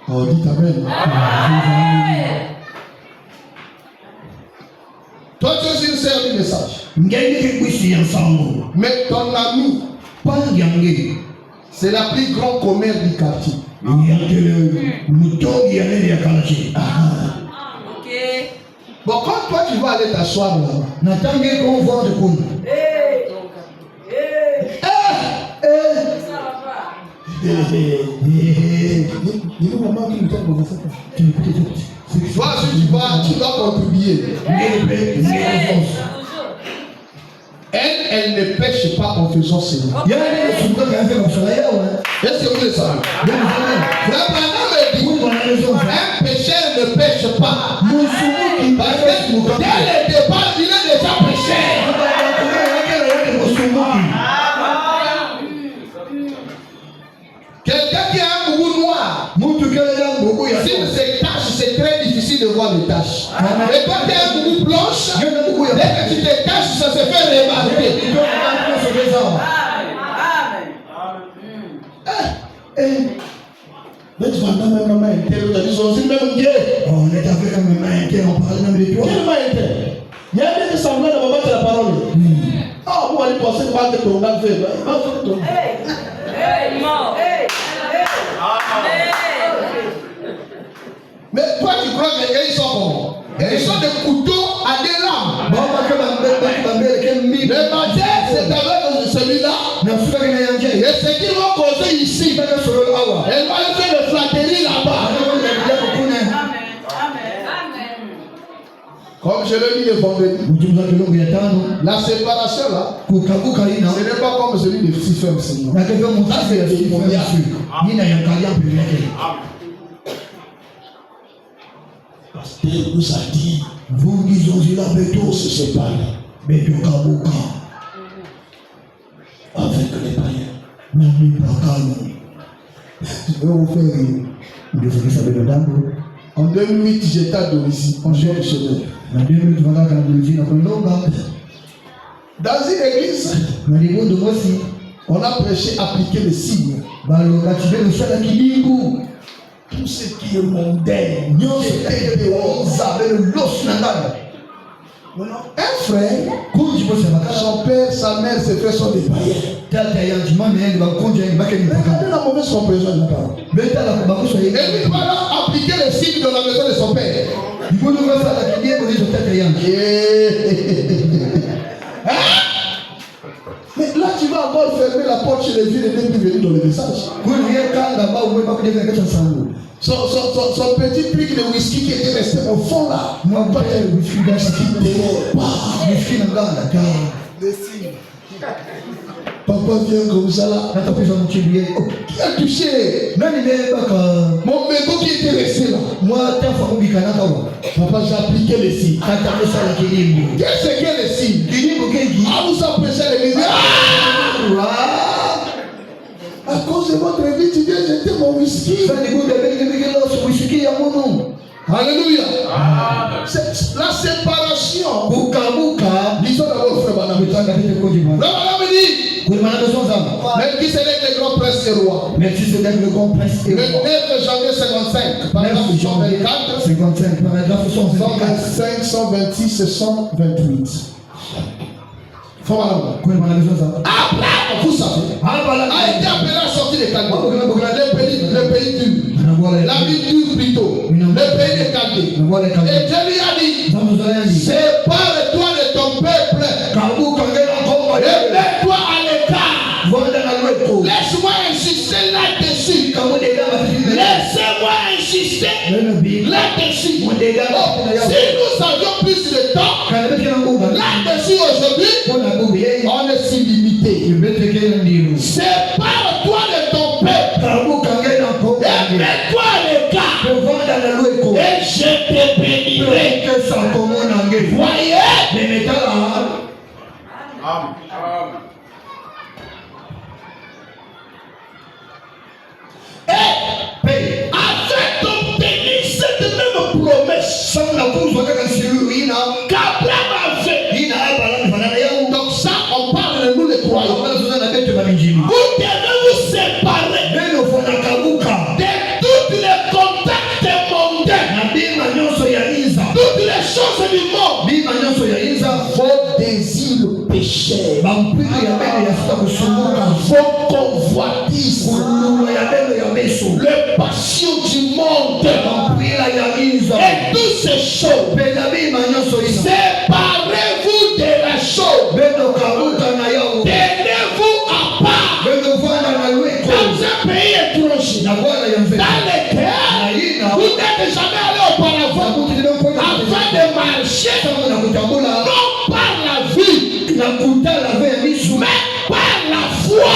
Oh, dites amen. Toi, tu es une sœur du message. Mais ton ami, c'est la plus grande commère du quartier. Bon, quand toi tu vas aller t'asseoir là, toi, si tu dois contribuer. Elle ne pêche pas en faisant cela. Est-ce que vous le savez? Frère Branham me dit, un pécheur ne pêche pas. Parce que dès le départ, il est déjà pécheur. Quelqu'un qui a un boubou noir, s'il se tache, c'est très difficile de voir les taches. Et quand tu as un boubou blanche, dès que tu te taches, ça se fait remarquer. Mais tu vas dans ma main interne, tu as dit, c'est même Dieu. On est avec la main interne, on parle même de toi. Quelle main interne? Il y a des semblants de moment de la parole. Ah, vous allez penser que ton gars fait. Il va faire ton gars. Mais toi tu crois qu'ils sont bons? Ils sont des couteaux à des lames. Le matin c'est avec celui-là. Et ce qu'ils vont causer ici, elle va faire de flatterie là-bas. Comme je l'ai dit le vendredi, la séparation là, ce n'est pas comme celui des petits femmes. Ça c'est le primordial. Parce que nous a dit, vous qui ont dit la béton se sépare. Béton Kabuka. Avec les païens. Même pas calme. Je vais vous faire en 2008, j'étais à domicile, en juin de chemin. Dans une église, on a prêché appliquer les signes. Tout ce qui est mondain, un frère, son père, sa mère, ses frères sont des païens. Regardez la mauvaise compréhension de la parole. Et lui va appliquer les signes dans la maison de son père. Mais là, tu vas encore fermer la porte chez les vieux et ne plus venir dans le message. Son petit truc de whisky qui était resté au fond là. whisky na ngana ta. Lessive. Papa vient comme ça là. Nata pesa mchimbi. Qui a touché? Nani baka Mon mégot qui était resté là. moi ta fa kubika na kawa. Papa, j'ai appliqué les signes. Kata pesa la kilimbo. Qu'est-ce que les signes? Kilimbo kengi. Ah, vous empêchez les médias. À cause de votre vie, tu viens jeter mon whisky. Sasa nikuda benge benge la whisky ya mono. Alléluia. La séparation. Buka. Disons d'abord, frère Banam. Mitanga tete koji mwana. Frère Banam dit. Kwa maana ndo zonza. Même qui c'est le grand prince et roi. Merci c'est le grand prince et Le 9 roi. janvier 55, paragraphe 9 janvier 124, 55, paragraphe 124. 125, 126 et 128. Frère Banam. Kwa maana ndo zonza. Abraham, vous savez, a été appelé à sortir des Chaldéens. Le pays dur. La vie dure plutôt. Le pays des Chaldéens. Et Dieu lui a dit, sépare-toi de ton peuple et mets-toi à l'écart. Laisse-moi insister là-dessus. Laissez-moi insister là-dessus. Si nous avions plus de temps, là-dessus aujourd'hui, on est si limité. Sépare-toi de ton peuple et mets-toi à l'écart. Et je te bénirai. Voyez. Et afin d'obtenir cette même promesse qu'Abraham a fait. Donc ça, on parle de nous les croyants. Vous devez vous séparer de tous les contacts mondains, toutes les choses du monde, vos désirs péchés, vos convoitises, les passions du monde et toutes ces choses. Séparez-vous de la chose. Tenez-vous à part dans un pays étranger dans lequel vous n'êtes jamais allé auparavant afin de marcher non par la vue mais par la foi.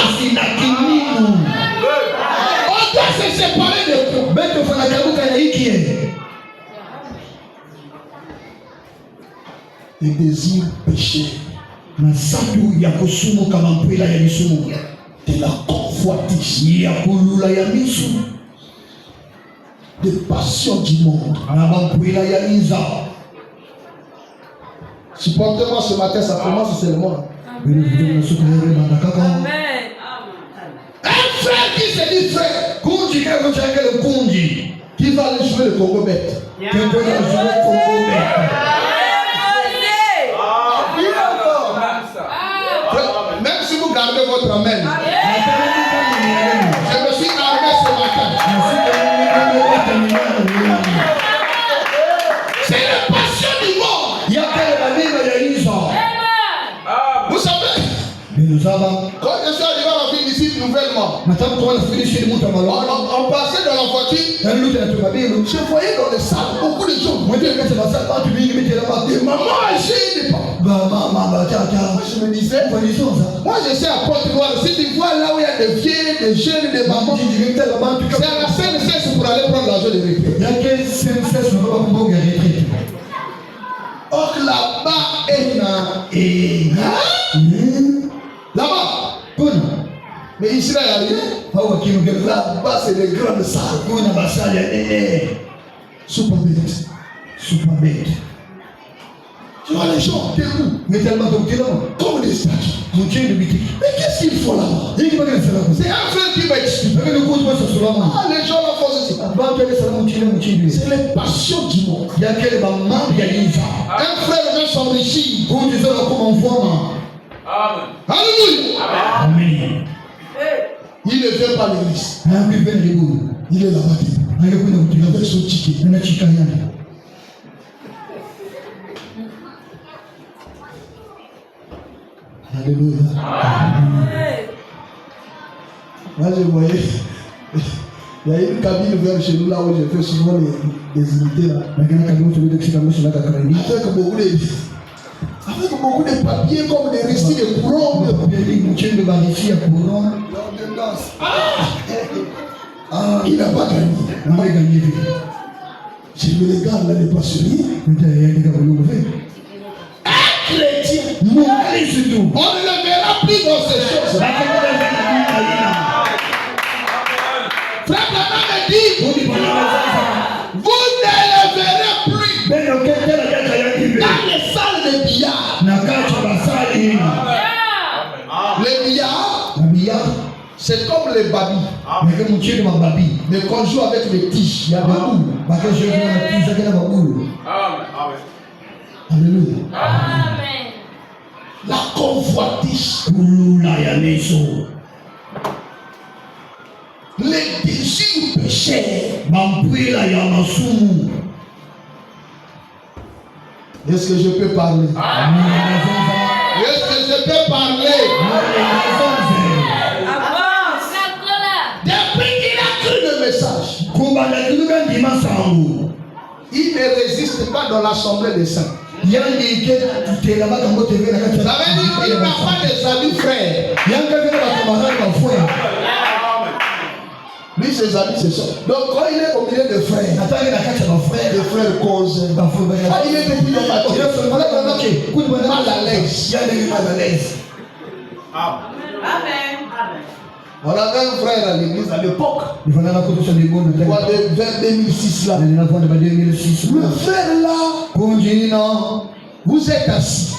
On doit se séparer de quoi? Les désirs péchés, de la convoitise, des passions du monde. Supportez-moi ce matin, ça commence seulement. Amen. Un frère qui se dit frère, qui va aller jouer le Congo bête. Même si vous gardez votre amen, je me suis armé ce matin. C'est la passion du monde. Vous savez, quand je suis arrivé à la ville ici nouvellement, on passait dans la voiture, je voyais dans les salles beaucoup de gens. Des mamans âgées, des papas. Moi je me disais, moi je sais à Porte-Noire, si tu vois là où il y a des vieilles, des jeunes, des mamans, c'est à la CNCS pour aller prendre l'argent de retraite. Or là-bas, là-bas. Mais ici, là, il n'y a rien. Là-bas, c'est les grandes salles. Super bête. Tu vois les gens debout, comme des statues. Mais qu'est-ce qu'ils font là-bas? C'est un frère qui m'a expliqué. Ah, les gens là font ceci. C'est les passions du monde. Un frère veut s'enrichir. Alléluia. Amen. Il ne vient pas à l'église. Il est là-bas. Il avait son ticket. Alléluia. Moi je voyais, il y a une cabine vers chez nous là où je fais souvent les unités là. Avec beaucoup de. Avec beaucoup de papiers comme des récits de courants. Il n'a pas gagné. Je me regarde là, n'est pas sérieux. Un chrétien, on ne le verra plus dans ces choses. Frère Branham me dit, vous ne le verrez plus dans les salles de billard. Les billards, c'est comme les babis. Mais qu'on joue avec les tiges, il y a des boules. Alléluia. Amen. La convoitise, les désirs péchés. Est-ce que je peux parler? Est-ce que je peux parler? Depuis qu'il a cru le message, il ne résiste pas dans l'assemblée des saints. Ça veut dire qu'il n'a pas des amis frères. Lui, ses amis, c'est ça. Donc, quand il est au milieu de frères, les frères causent. Il est depuis le matin. Mal à l'aise. Amen. On avait un frère à l'église à l'époque. Vers 2006 là. Le frère là, vous êtes assis.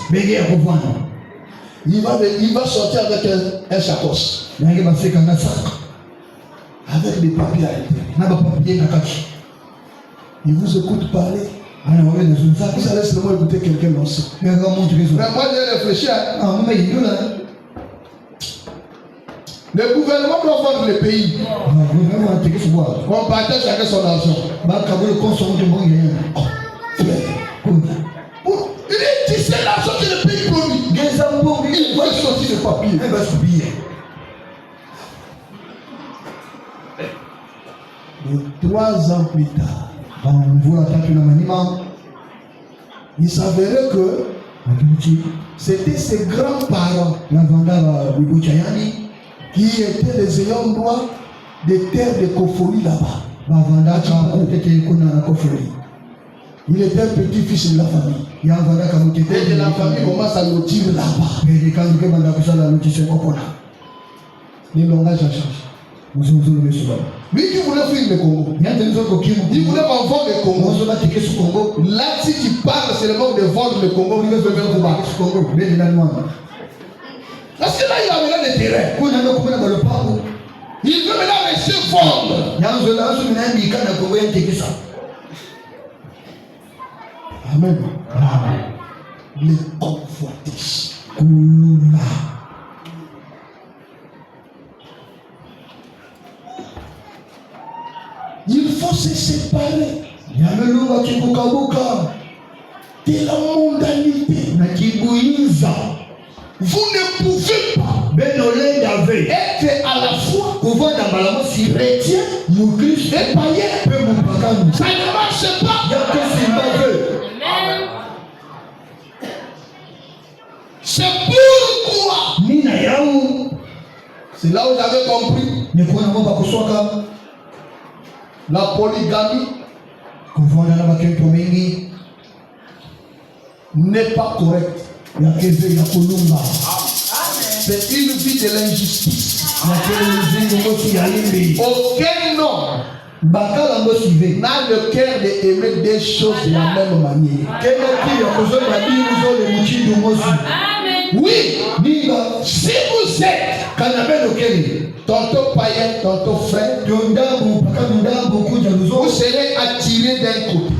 Il va sortir avec un sacoche. Avec des papiers à l'intérieur. Il vous écoute parler. Vous allez seulement écouter quelqu'un lancer. Mais moi j'ai réfléchi à... Le gouvernement doit vendre le pays. On partage chacun son argent. Il est tissé l'argent que le pays produit. Il va sortir le papier. Et 3 ans plus tard, il s'avérait que c'était ses grands-parents qui étaient les ayants droit des terres de Kofoli là-bas. Il était un petit-fils de la famille. Et de la famille commence à lotir là-bas. Le langage a changé. Lui qui voulait fuir le Congo, il voulait vendre le Congo. Là, si tu parles seulement de vendre le Congo, il veut venir vous battre. Parce que là, il a maintenant des terrains. Il veut maintenant laisser vendre. Amen. Les convoitises. Il faut se séparer de la mondanité. Vous ne pouvez pas être à la fois chrétien et païen. Ça ne marche pas. C'est pourquoi. C'est là où j'avais compris. La polygamie n'est pas correcte. C'est une vie de l'injustice. Aucun homme n'a le cœur d'aimer des choses de la même manière. Oui, si vous êtes tantôt païen, tantôt frère, vous serez attiré d'un côté.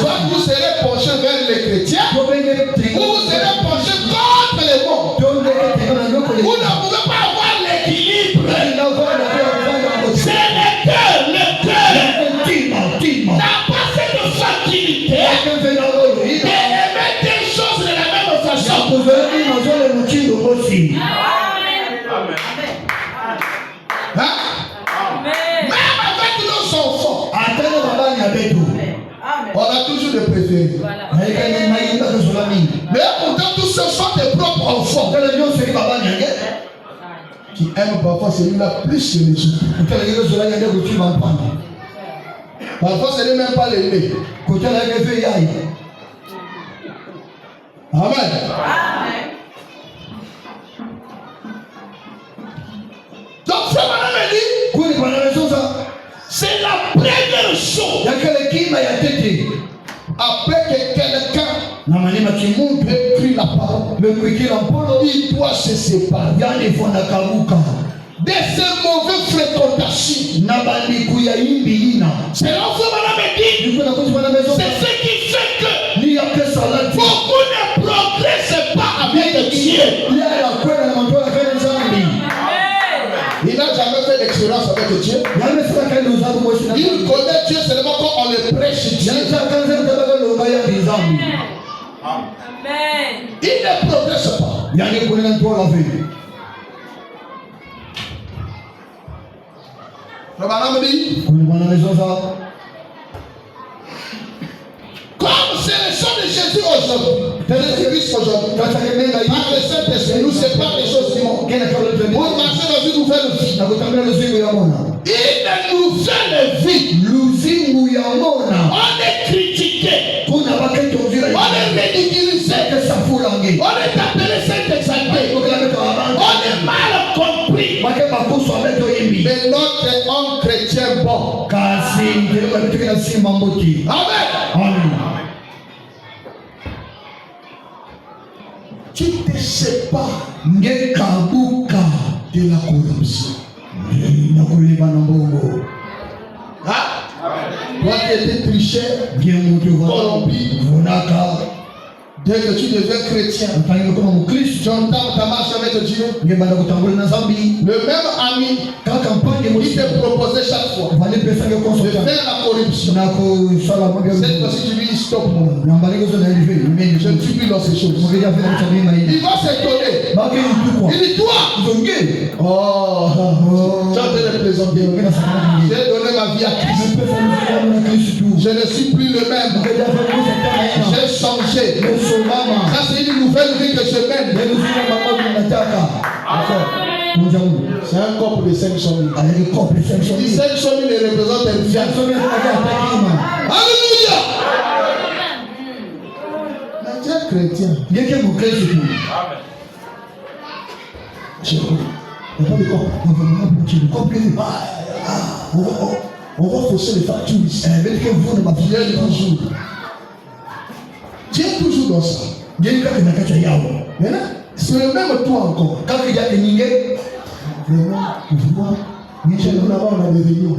Soit vous serez penché vers les chrétiens, ou vous serez penché contre les mondes. Vous ne pouvez pas avoir l'équilibre. C'est le cœur n'a pas cette facilité d'aimer des choses de la même façon. Même avec nos enfants, on a toujours des préférés. qui aime parfois celui-là plus que les autres. Parfois, ce n'est même pas l'aimer. Amen. Donc, frère Madame me dit, c'est la première chose. Après que quelqu'un écrit la parole, il doit se séparer de ces mauvaises fréquentations. C'est là où Madame me dit, c'est ce qui fait que beaucoup ne progressent pas avec Dieu. Il n'a jamais fait d'expérience avec Dieu. Il connaît Dieu seulement quand on le prêche Dieu. Amen. Il ne progresse pas. Le madame dit, comme c'est le sang de Jésus aujourd'hui, de Jésus aujourd'hui, par le Saint-Esprit, nous sépare les choses du monde. Pour marcher dans une nouvelle vie. Une nouvelle vie. On est critiqué. On est ridiculisé. On est appelé Saint-Exalté. On est mal compris. Mais notre homme chrétien bon. Amen. Tu te sépares de la corruption. Hein? Toi qui étais tricheur, corrompu, dès que tu deviens chrétien, tu entends ta marche avec Dieu. Le même ami qui te proposait chaque fois de faire la corruption. Cette fois-ci, tu lui dis stop. Je ne suis plus dans ces choses. Il va s'étonner. Il dit toi. Oh, tu as été représenté. J'ai donné ma vie à Christ. Je ne suis plus le même. J'ai changé. Ça, c'est une nouvelle vie que je mène. C'est un couple de 500 000. 500 000 représente un vie. Alléluia. Mais tu es chrétien. On va fausser les factures ici. Dieu est toujours dans ça. Maintenant, c'est le même toi encore. Vraiment, chez nous là-bas, on a des réunions.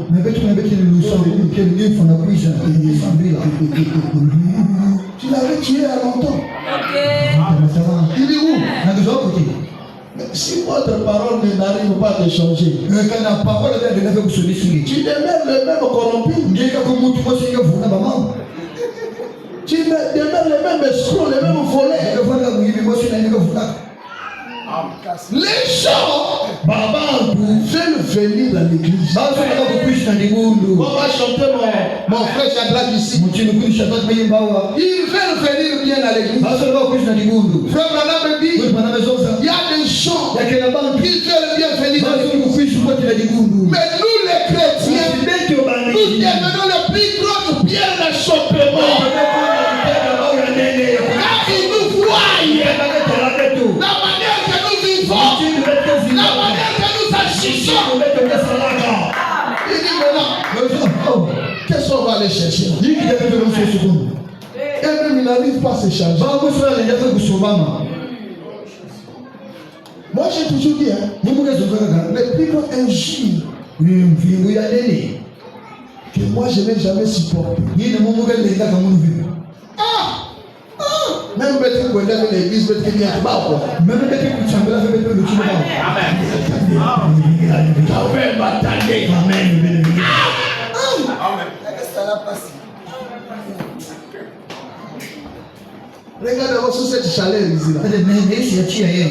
Tu l'avais tué à longtemps. Il est où? Mais si votre parole n'arrive pas à te changer, tu demeures le même corrompu. Tu demeures le même escroc, le même volet. Les gens veulent venir à l'église. On va chanter mon frère Shadrach ici. Ils veulent venir bien à l'église. Frère Branham me dit, il y a des gens qui veulent bien venir à l'église. Mais nous les chrétiens, nous devenons le plus gros pierre d'achoppement. Quand ils nous voient, la manière que nous vivons, la manière que nous agissons, il dit maintenant, qu'est-ce qu'on va aller chercher? Et même il n'arrive pas à se changer. Moi j'ai toujours dit, le plus grand injure que moi je n'ai jamais supporté. Même peut-être qu'on est dans l'église, peut-être qu'il y a un bas. Même peut-être que tu as fait le regardez sur cette chaleur ici.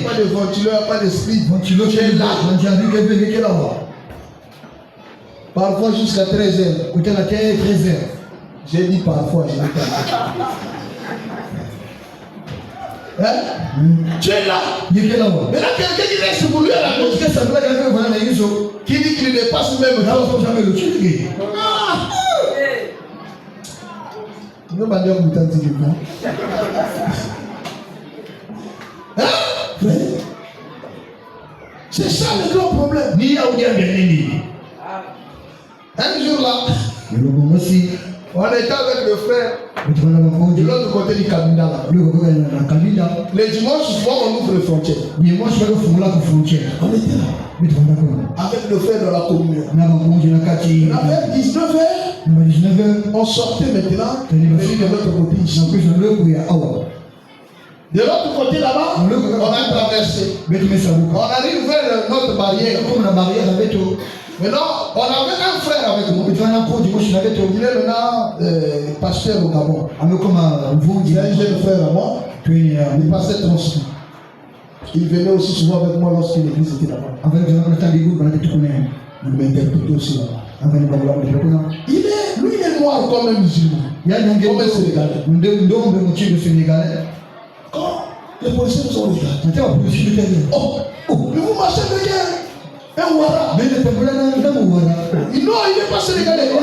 Pas de ventilo, pas de split. Parfois jusqu'à 13h. J'ai dit parfois, je dis pas. Tu es là. Maintenant, quelqu'un qui reste pour lui à la maison, qui dit qu'il n'est pas ce même temps. C'est ça le grand problème. Un jour là, on était avec le frère de l'autre côté du Kabinda. Les dimanches, souvent on ouvre les frontières. On était là. Avec le frère de la communion. On avait 19 heures. On sortait maintenant. De l'autre côté ici. De l'autre côté là-bas, on a traversé. On arrive vers notre barrière. Maintenant, on avait un frère avec nous. Il est maintenant pasteur au Gabon. Il a un jeune frère à moi. Il passait transmis. Il venait aussi souvent avec moi lorsque l'église était là-bas. Il m'interprétait aussi là-bas. Lui, il est noir comme un musulman. Comme un Sénégalais. Quand les policiers nous ont regardé. Oh, mais vous marchez de guerre. Un Ouara. Il n'est pas sénégalais. On a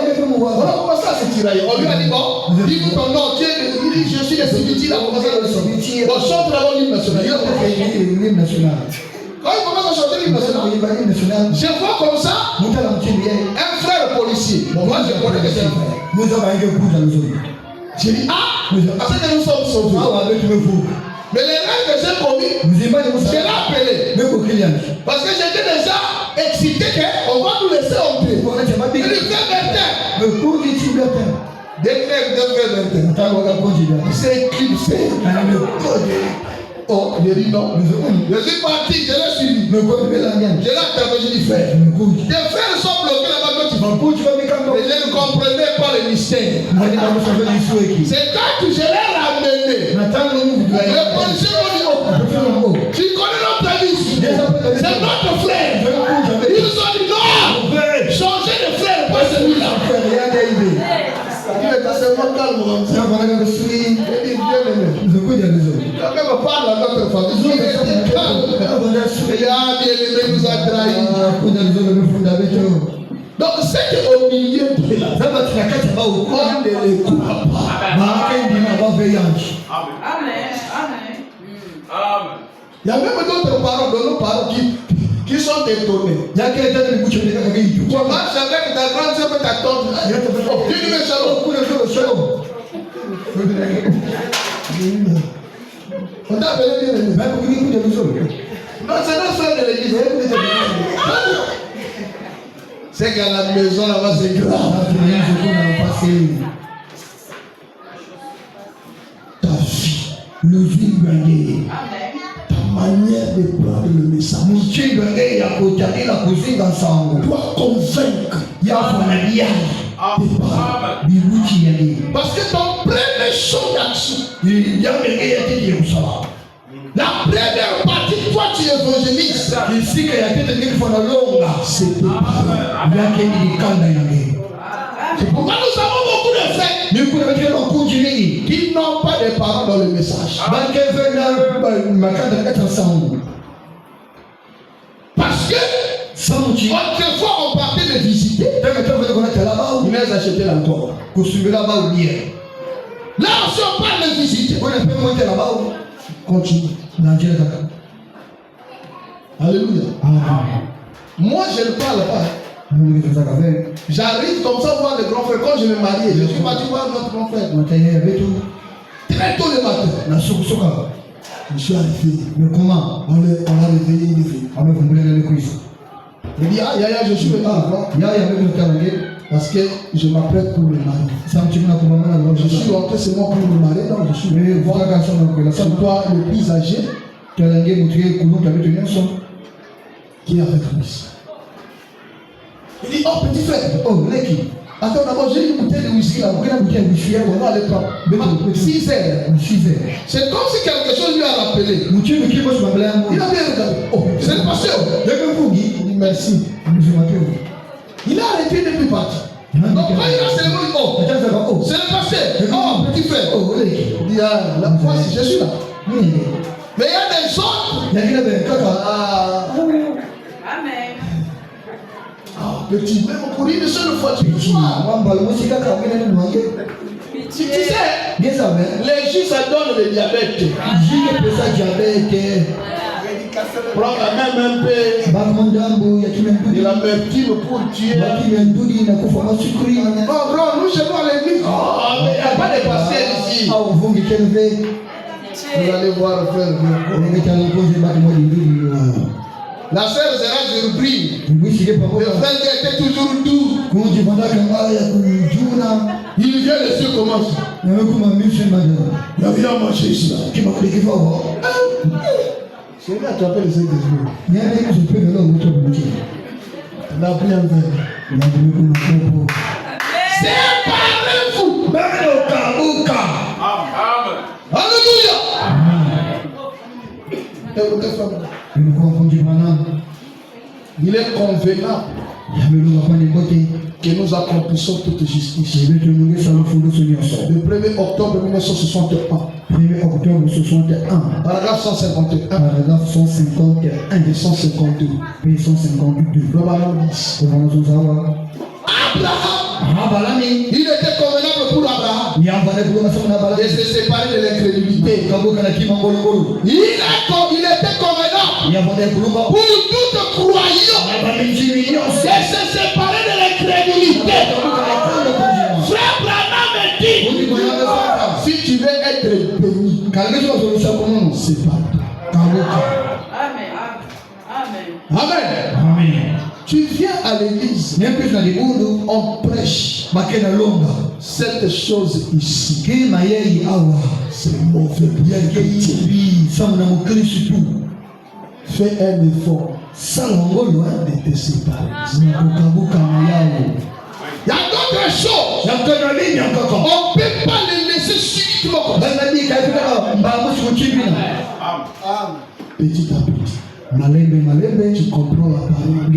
commencé à se tirailler. On lui a dit, bon, dis-nous ton nom. Il dit, je suis le Sibiti. On a commencé à le Sibiti. On chante d'abord l'hymne national. Quand il commence à chanter l'hymne national, je vois comme ça un frère policier. Moi, je connais que c'est un frère. J'ai dit, c'est que nous sommes sauvés. Mais les rêves que j'ai commis, je l'ai appelé. Parce que j'étais déjà excité qu'on va nous laisser en paix. Il fait Bertin. Dès que il s'est éclipsé. Oh, il a dit non. Je suis parti, je l'ai suivi. Je l'ai attrapé, je dis frère. Tes frères sont bloqués là-bas quand tu vas. Mais je ne comprenais pas le mystère. C'est quand je l'ai ramené. Le policier m'a dit, oh, tu connais notre ami. C'est notre frère. Ils nous ont dit non. Changez de frère, pas celui-là. Il est tellement calme comme ça. Quand même, on parle à notre famille. Il était calme. Il a bien-aimé nous a trahis. Donc, c'est qu'au milieu de la on ne les coupe pas. Amen. Il y a même d'autres parents, de nos parents qui sont étonnés. Tu marches avec ta grande soeur et ta tante. Tu dis mais shalom. On t'a appelé bien aimé. Non, c'est notre frère de l'église. C'est qu'à la maison là-bas c'est grave. Ta vie, le vie gagné. Manière de prendre le message. Doit convaincre. Parce que ton premier champ d'action, la première partie, toi tu évangélises. C'est pourquoi nous avons beaucoup de frères qui n'ont pas de parents dans le message. Parce que autrefois on partait de visiter. Ils les achetaient l'encore. Là aussi on parle de visiter. Continue. Alléluia. Moi je ne parle pas. J'arrive comme ça voir le grand frère. Quand je me mariais, je suis parti voir notre grand frère. Très tôt le matin. Je suis arrivé. Mais comment? On l'a réveillé, il est venu. Il dit, Yaya, je suis venu à parce que je m'apprête pour le mari. Je suis rentré seulement pour le mari. Donc je suis venu voir c'est toi le plus âgé qui est avec lui. Il dit, oh petit frère, attends d'abord, j'ai une bouteille de whisky là, on va aller prendre. 6 heures. C'est comme si quelque chose lui a rappelé. Il a bien regardé. Oh, c'est le pasteur. Il dit merci. Il a arrêté depuis partir. Donc quand il a célébré, oh, c'est le pasteur. Oh, petit frère. Il dit, ah, la voici, je suis là. Il Mais il y a des autres. Amen. Petit, même pour une seule fois, tu peux tu sais, les jus, ça donne le diabète. Prends la même un peu. Il a même petit pour tuer. Oh, bro, nous chez nous à l'église. Oh, mais il n'y a pas de pasteur ici. Vous allez voir le frère. La sœur sera surprise. Le frère qui était toujours doux. Il vient, les yeux commencent. Il a bien mangé ici. C'est là que tu appelles le Saint-Esprit. Il a pris un verre. Séparez-vous. Alléluia. Il est convenable que nous accomplissons toute justice. Le 1er octobre 1961. Paragraphe 151. Et 152. Abraham, il était convenable pour Abraham de se séparer de l'incrédulité. Il était convenable pour tout croyant de se séparer de l'incrédulité. Frère Branham dit, si tu veux être béni, sépare-toi. Amen. Tu viens à l'église, on prêche cette chose ici. C'est mauvais. Fais un effort de te séparer. Il y a d'autres choses. On ne peut pas les laisser subitement. Petit à petit. Tu comprends la parole.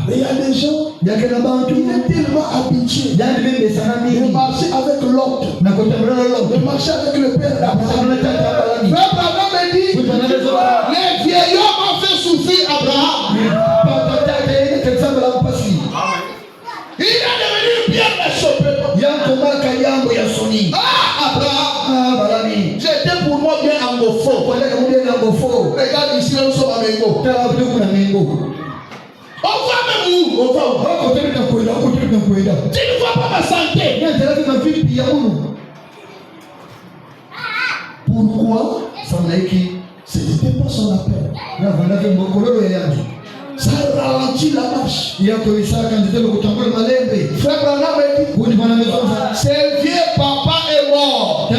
Mais il y a des gens qui sont tellement habitués de marcher avec l'autre, de marcher avec le père. Frère Abraham me dit, les vieillards ont fait souffrir Abraham. Il est devenu bien méchant. Abraham, j'étais pour moi bien anglophone. Regarde ici, nous sommes à Mengo. On va même où? Tu ne vois pas ma santé. Pourquoi? Ce n'était pas son appel. Ça ralentit la marche. Frère Branham dit, ce vieux papa est mort.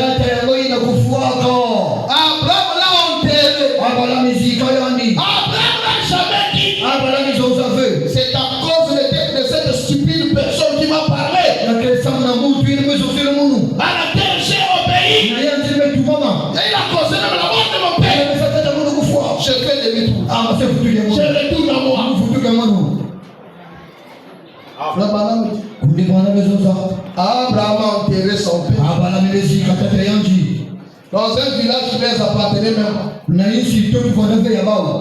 Abraham l'a enterré. Abraham n'a jamais dit. C'est à cause de cette stupide personne qui m'a parlé. À laquelle j'ai obéi. Et il a causé la mort de mon père. Je fais demi-tour. Je retourne à moi. Abraham a enterré son père. Dans un village qui les appartenait même.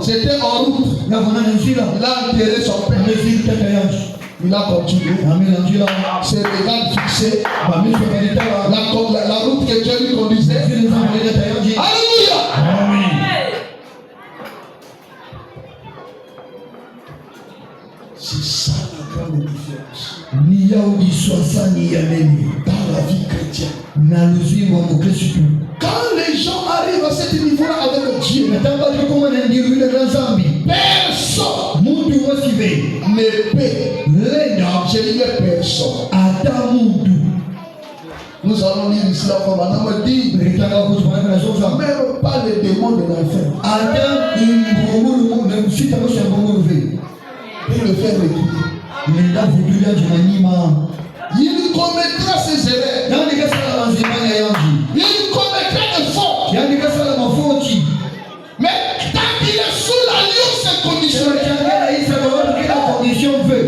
C'était en route. Il a enterré son père. Il a continué. C'est l'égal fixé. La route que Dieu lui conduisait. Alléluia. C'est ça la grande différence. Dans la vie chrétienne. Quand les gens arrivent à ce niveau-là avec Dieu, personne ne peut. Je dis personne. Nous allons lire ici la femme. On me dit, même pas les démons de l'enfer. Il le fait retourner. Il commettra ses erreurs. Il commettra des fautes. Mais tant qu'il est sous l'alliance conditionnelle, Dieu ne le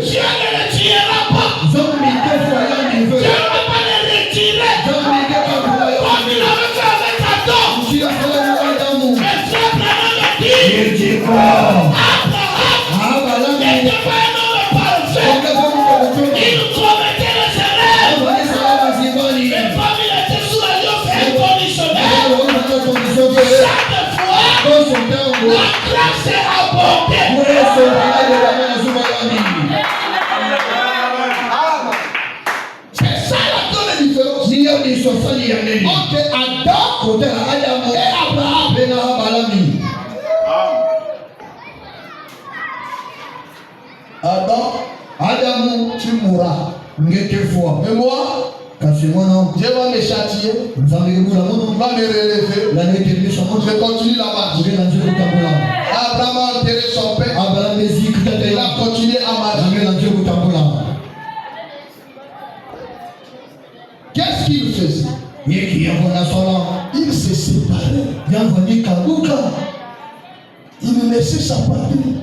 tirera pas. Dieu ne va pas le retirer. Comme il avait fait avec Adam. Tu as fait avec Adam. Et Dieu vraiment me dit, Il dit quoi? Abraham n'était pas un homme parfait. Il commettait les erreurs. Mais comme il était sous l'alliance inconditionnelle, chaque fois, la grâce est abondée. C'est ça la grande différence. Ok, Adam et Abraham. Adam, tu mourras. Mais moi, Dieu va me châtier, va me relever. Je continue la marche. Abraham a enterré son père. Il a continué à marcher. Qu'est-ce qu'il faisait? Il se séparait. Il laissait sa patrie.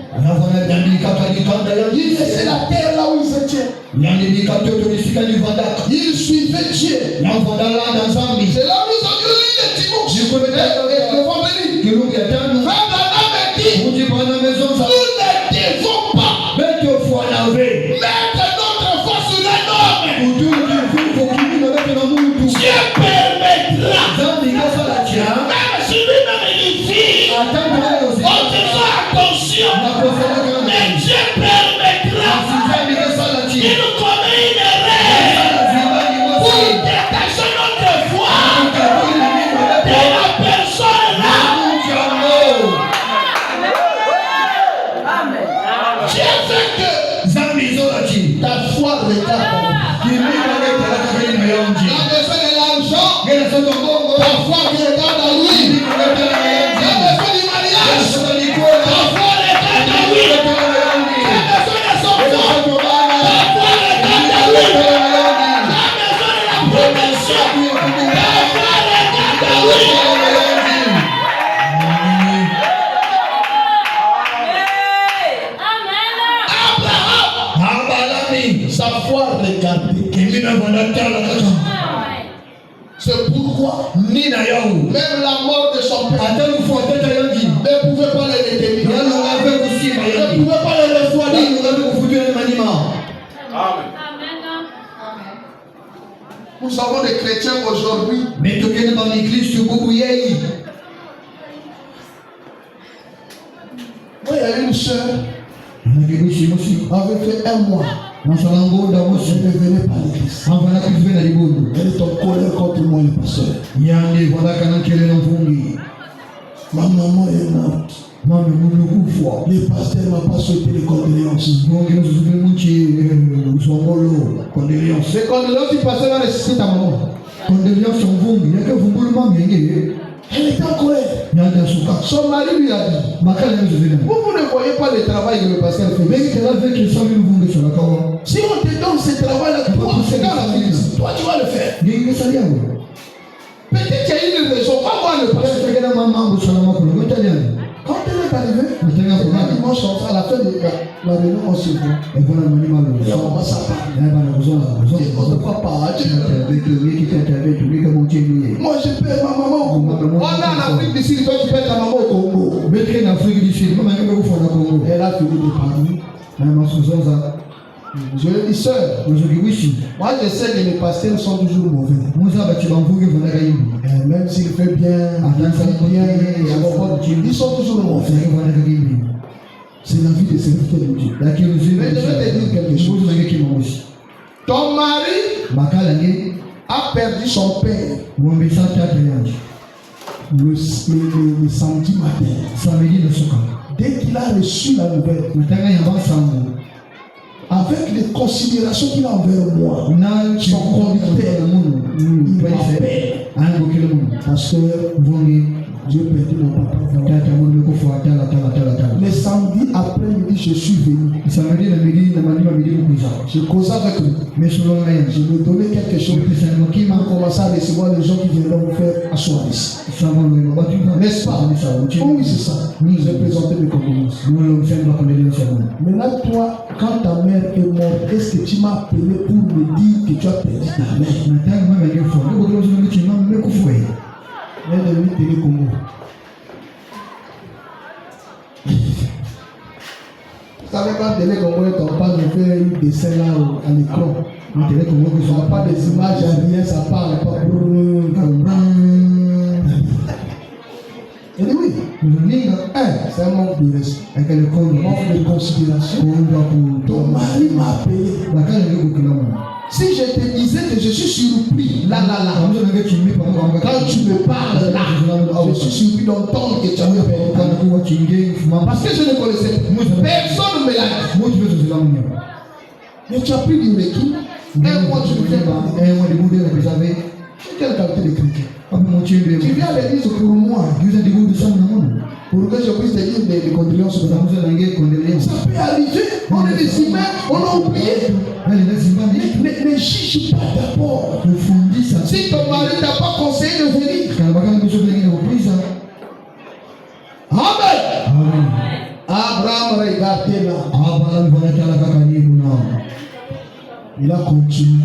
Il laissait la terre là où il se tient. Il suivait Dieu. C'est là où nous avons lu les dimanches. Le vendredi. Frère Branham a dit, nous ne devons pas mettre notre foi sur un homme. Dieu permettra. Même si lui-même il vit, en faisant attention, mais Dieu permettra. Il nous commet une erreur pour détacher notre foi de la personne là. Dieu fait que ta foi regarde. Tu as besoin de l'argent, ta foi regarde à lui. Tu as besoin du mariage, ta foi regarde à lui. Tu as besoin de son corps, ta foi regarde à lui. Tu as besoin de la protection, ta foi regarde à lui. Abraham, sa foi regardait. C'est pourquoi même la mort de son père ne pouvait pas le détenir. Ne pouvait pas le refroidir. Nous avons des chrétiens aujourd'hui. Moi, il y a une soeur avait fait un mois. Je ne venais pas à l'église. Elle est en colère contre moi, le pasteur. Ma maman est morte. Le pasteur ne m'a pas souhaité les condoléances. Les condoléances du pasteur va ressusciter ta maman. Elle était en colère. Son mari lui a dit, vous ne voyez pas le travail que le pasteur fait. Si on te donne ce travail-là, toi tu vas le faire. Peut-être qu'il y a une raison. Pas moi le pasteur. Quand elle est arrivée, dimanche soir, à la fin de la réunion, on se voit. Et on commence à parler. On ne croit pas. Moi, je perds ma maman. On est en Afrique du Sud, toi tu perds ta maman au Congo. Elle a fini de parler. Je lui dis, sœur, moi je sais que les pasteurs sont toujours mauvais. Même s'il fait bien, ils sont toujours mauvais. C'est la vie des serviteurs de Dieu. Mais je vais te dire quelque chose. Ton mari a perdu son père le samedi matin. Dès qu'il a reçu la nouvelle, avec les considérations qu'il a envers moi, son conducteur, il m'appelle. Parce que j'ai perdu mon papa. Le samedi après-midi, je suis venu. Je causais avec lui. Je lui donnais quelque chose. On commençait à recevoir les gens qui viendront vous faire asseoir ici. N'est-ce pas? Oui, c'est ça. J'ai présenté mes condoléances. Maintenant, toi, quand ta mère est morte, est-ce que tu m'as appelé pour me dire que tu as perdu ta mère? télé congolais, on parle de faire un dessin là à l'écran. On n'a pas des images, rien, ça parle pas. Et oui, c'est un manque de respect, un manque de considération. Ton mari m'a appelé. Si je te disais que je suis surpris, là, quand tu me parles là, je suis surpris d'entendre que tu as appelé. Parce que je ne connaissais pas. Personne ne me l'a dit. Mais tu as pris du recul. Un mois, tu me fais parler. Quelle qualité de chrétien? Tu viens à l'église pour moi. Pour que je puisse te dire des condoléances. Ça peut arriver. On est des humains. On a oublié. Ne juge pas d'abord. Si ton mari t'a pas conseillé de venir. Amen. Abraham regardait là. Il a continué.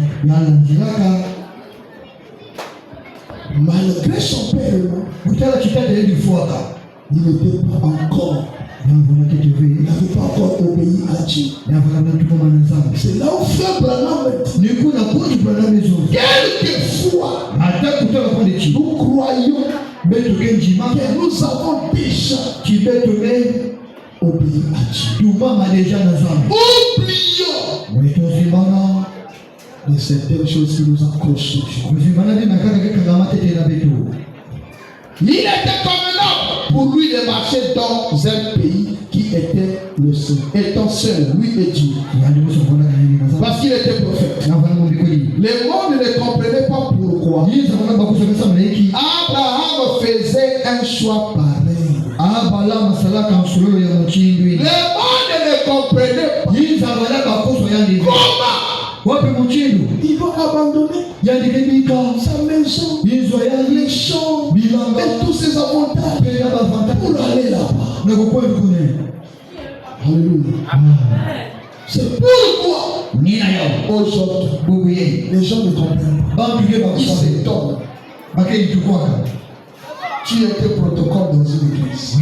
Malgré son père, il n'était pas encore. Il n'avait pas encore obéi à Dieu. C'est là où frère Branham quelquefois nous croyons que nous avons déjà obéi à Dieu. Oublions de certaines choses qui nous accrochent. Il était convenable pour lui de marcher dans un pays qui était le seul. Étant seul, lui et Dieu. Parce qu'il était prophète. Le monde ne comprenait pas pourquoi. Abraham faisait un choix pareil. Le monde ne comprenait pas. Comment il va abandonner sa maison, les champs et tous ses avantages pour aller là-bas. Alléluia. C'est pourquoi aujourd'hui les gens ne comprennent pas. Ils s'étonnent. Tu étais protocole dans une église.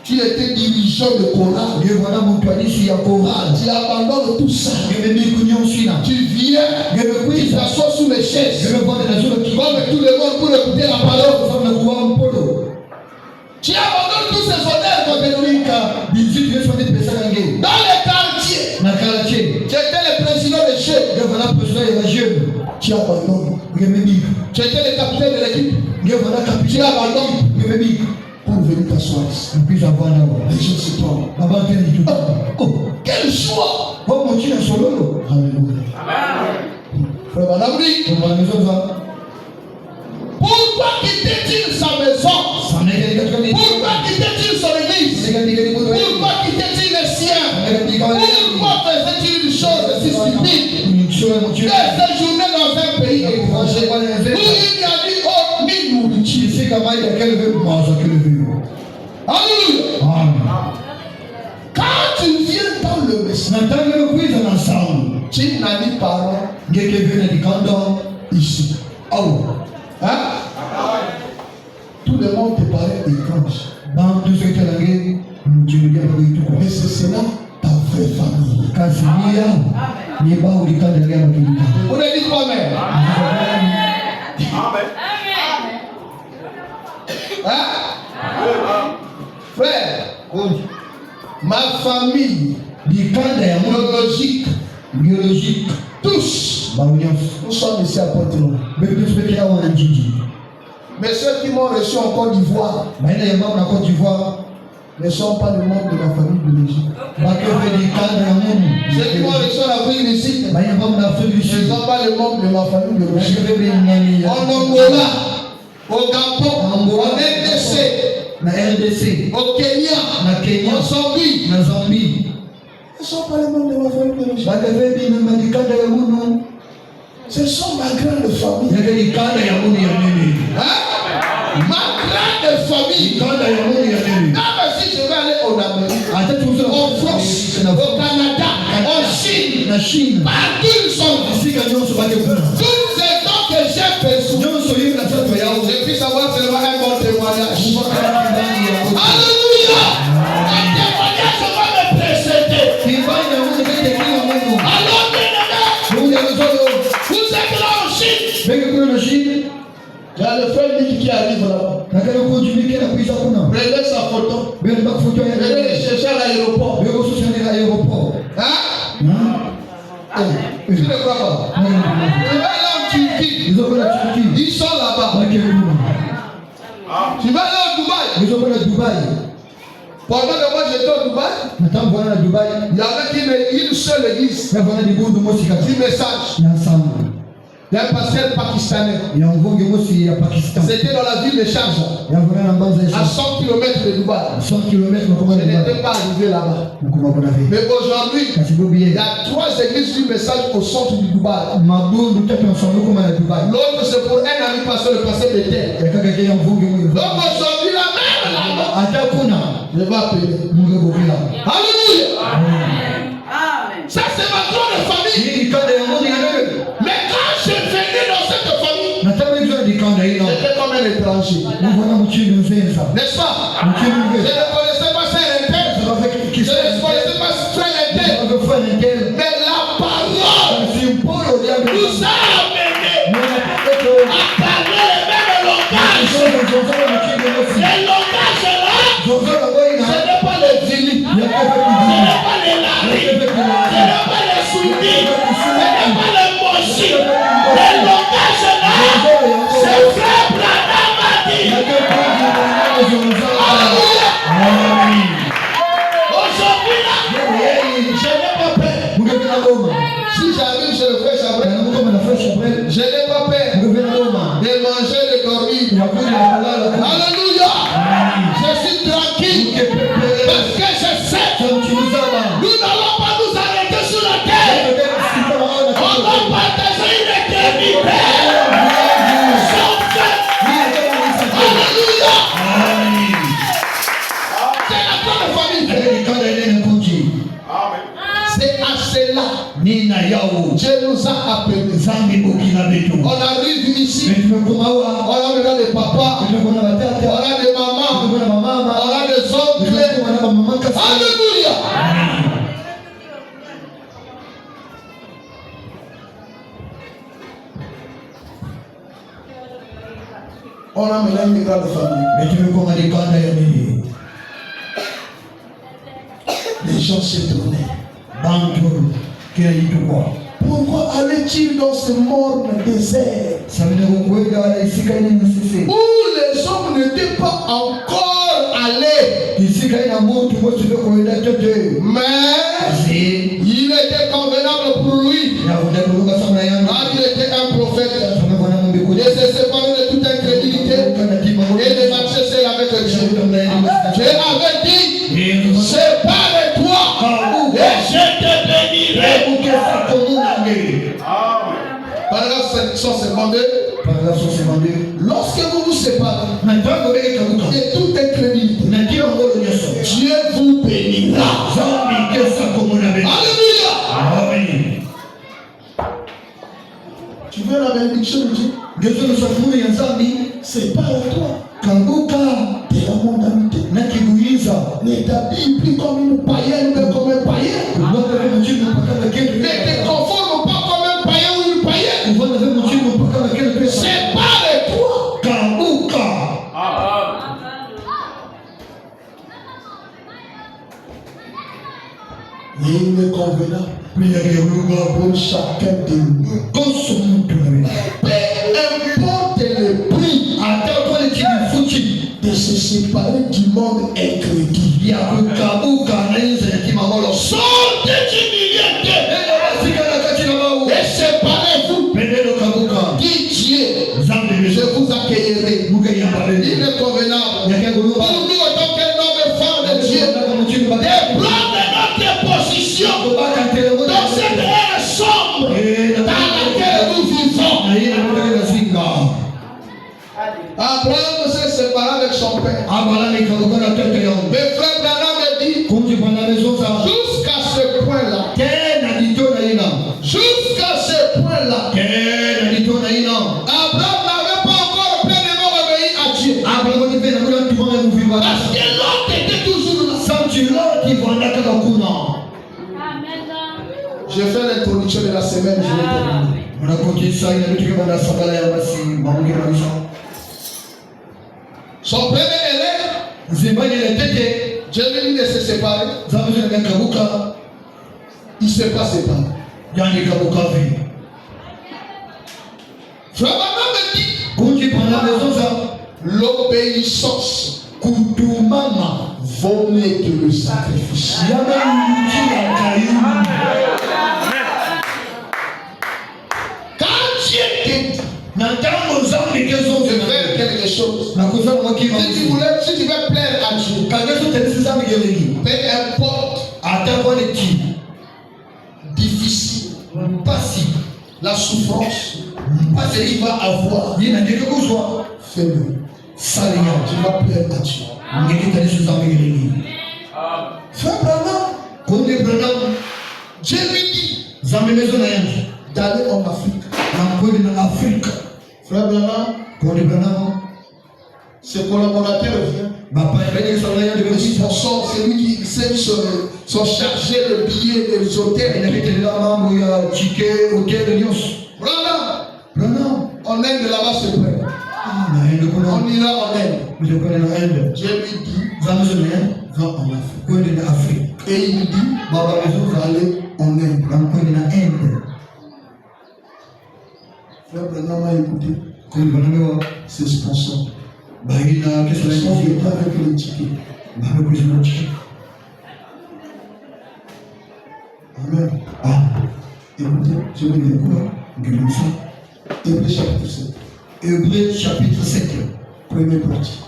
Tu étais dirigeant de chorale. Tu abandonnes tout ça. Tu viens, tu t'assois sous les chaises. Comme tout le monde pour écouter la parole. Tu abandonnes tous ces honneurs dans les quartiers. Tu étais le président des chefs. Tu abandonnes. Tu étais le capitaine de l'équipe. Tu abandonnes. Pour venir t'asseoir ici. Les gens se tournent. Quel choix! Alléluia. Frère Madame, pourquoi quitter-il sa maison? Pourquoi quitter-il son église? Pourquoi quitter-il les siens? Pourquoi faisait-il une chose si stupide? De séjourner dans un pays étranger où il n'y a ni eau ni nourriture. Alléluia. Quand tu viens dans le message, tu n'as ni parole ici. Hein? Tout le monde te paraît étrange. Mais c'est cela ta vraie famille. On ne dit pas même. Amen. Hein? Frère, ma famille biologique, tous, nous sommes ici à Porte-Noire. Mais ceux qui m'ont reçu en Côte d'Ivoire ne sont pas le membre de la famille biologique. Ceux qui m'ont reçu en Afrique du Sud ne sont pas le membre de ma famille biologique. En Angola, au Gabon, en RDC, au Kenya, en Zambie, ne sont pas les membres de ma famille biologique. Ce sont ma grande famille. Hein? Ma grande famille. Même si je vais aller en Amérique, en France, au Canada, en Chine, partout ils sont. Toutes ces dons que j'ai perçus, je puis savoir seulement un bon témoignage. Alléluia. Un témoignage va me Chine. Il y a le frère Nick qui arrive là-bas. Prenez sa photo. Venez le chercher à l'aéroport. Hein? Tu ne crois pas? Tu vas aller en Turquie. Ils sont là-bas. Tu vas aller au Dubaï. Pendant que moi j'étais au Dubaï, il y avait une seule église. Un message. Il y a un pasteur pakistanais. C'était dans la ville de Sharjah. À 100 km de Dubaï. Je n'étais pas arrivé là-bas. Mais aujourd'hui, il y a 3 églises du message au centre du Dubaï. L'autre c'est pour un ami pasteur, le pasteur de terre. Donc aujourd'hui la même là-bas. Je vais appeler. Alléluia. Ça c'est ma grande famille. Mais quand je venais dans cette famille, j'étais comme un étranger. N'est-ce pas? Je ne connaissais pas Saint-Inter. Je ne connaissais pas Saint-Inter. Mais la parole nous a amenés à parler le même langage. Le langage là, ce n'est pas les Zili, ce n'est pas les Lari, ce n'est pas les Soudi, ce n'est pas les Moshi. Le langage là, c'est frère Branham a dit. Alléluia. Aujourd'hui là, je n'ai pas peur. Si j'arrive chez le frère Chabrel, je n'ai pas peur de manger, de dormir. Alléluia. Je suis tranquille parce que je sais nous n'allons pas nous arrêter sur la terre. On va partager une éternité. Alléluia. C'est la grande famille. C'est à cela Dieu nous a appelés. On arrive ici, on a maintenant des papas, on a des mamans, on a des oncles. Alléluia. On a maintenant une grande famille. Les gens se tournaient. Pourquoi allait-il dans ce morne désert où les hommes n'étaient pas encore allés? Mais il était convenable pour lui. Car il était un prophète. Il s'est séparé de toute incrédulité et de marcher seul avec Dieu. Dieu avait dit, sépare-toi et je te bénirai. Paragraphe 152. Lorsque vous vous séparez de toute incrédulité, Dieu vous bénira. Alléluia. Tu veux la bénédiction de Dieu? Sépare-toi de la mondanité. Ne t'habille plus comme une païenne, mais comme un païen. Ne te conforme pas comme un païen ou une païenne. Sépare-toi. Il est convenable pour chacun de nous. Peu importe le prix de se séparer du monde incrédule. Sortez du milieu et séparez-vous. Dit Dieu, je vous accueillerai. Il est convenable pour nous autant qu'un homme et femme de Dieu de prendre notre position dans cette ère sombre dans laquelle nous vivons. Abraham s'est séparé avec son père. Mais frère Branham a dit, jusqu'à ce point-là, Abraham n'avait pas encore pleinement obéi à Dieu. Parce que l'autre était toujours là. Je fais l'introduction de la semaine, je vais terminer. Son premier élève, Jérémie ne s'est séparé. Il ne s'est pas séparé. Frère Branham me dit, l'obéissance vaut mieux que le sacrifice. Quand Dieu te dit de faire quelque chose, si tu veux plaire à Dieu, peu importe, difficile, facile, la souffrance, pas ce qu'il va avoir, fais-le. Tu vas plaire à Dieu. Frère Branham, Dieu lui dit d'aller en Afrique. Frère Branham, ses collaborateurs viennent. C'est lui qui sont chargés de billets et les hôtels. Branham, en Inde là-bas c'est prêt. On ira en Inde. Dieu lui dit, va en Afrique. Et il dit, va aller en Inde. Frère Branham a écouté ses sponsors. Ils sont venus avec le ticket. Amen. Écoutez, je vais lire quoi? Hébreux chapitre 7. Hébreux chapitre 7. Première partie.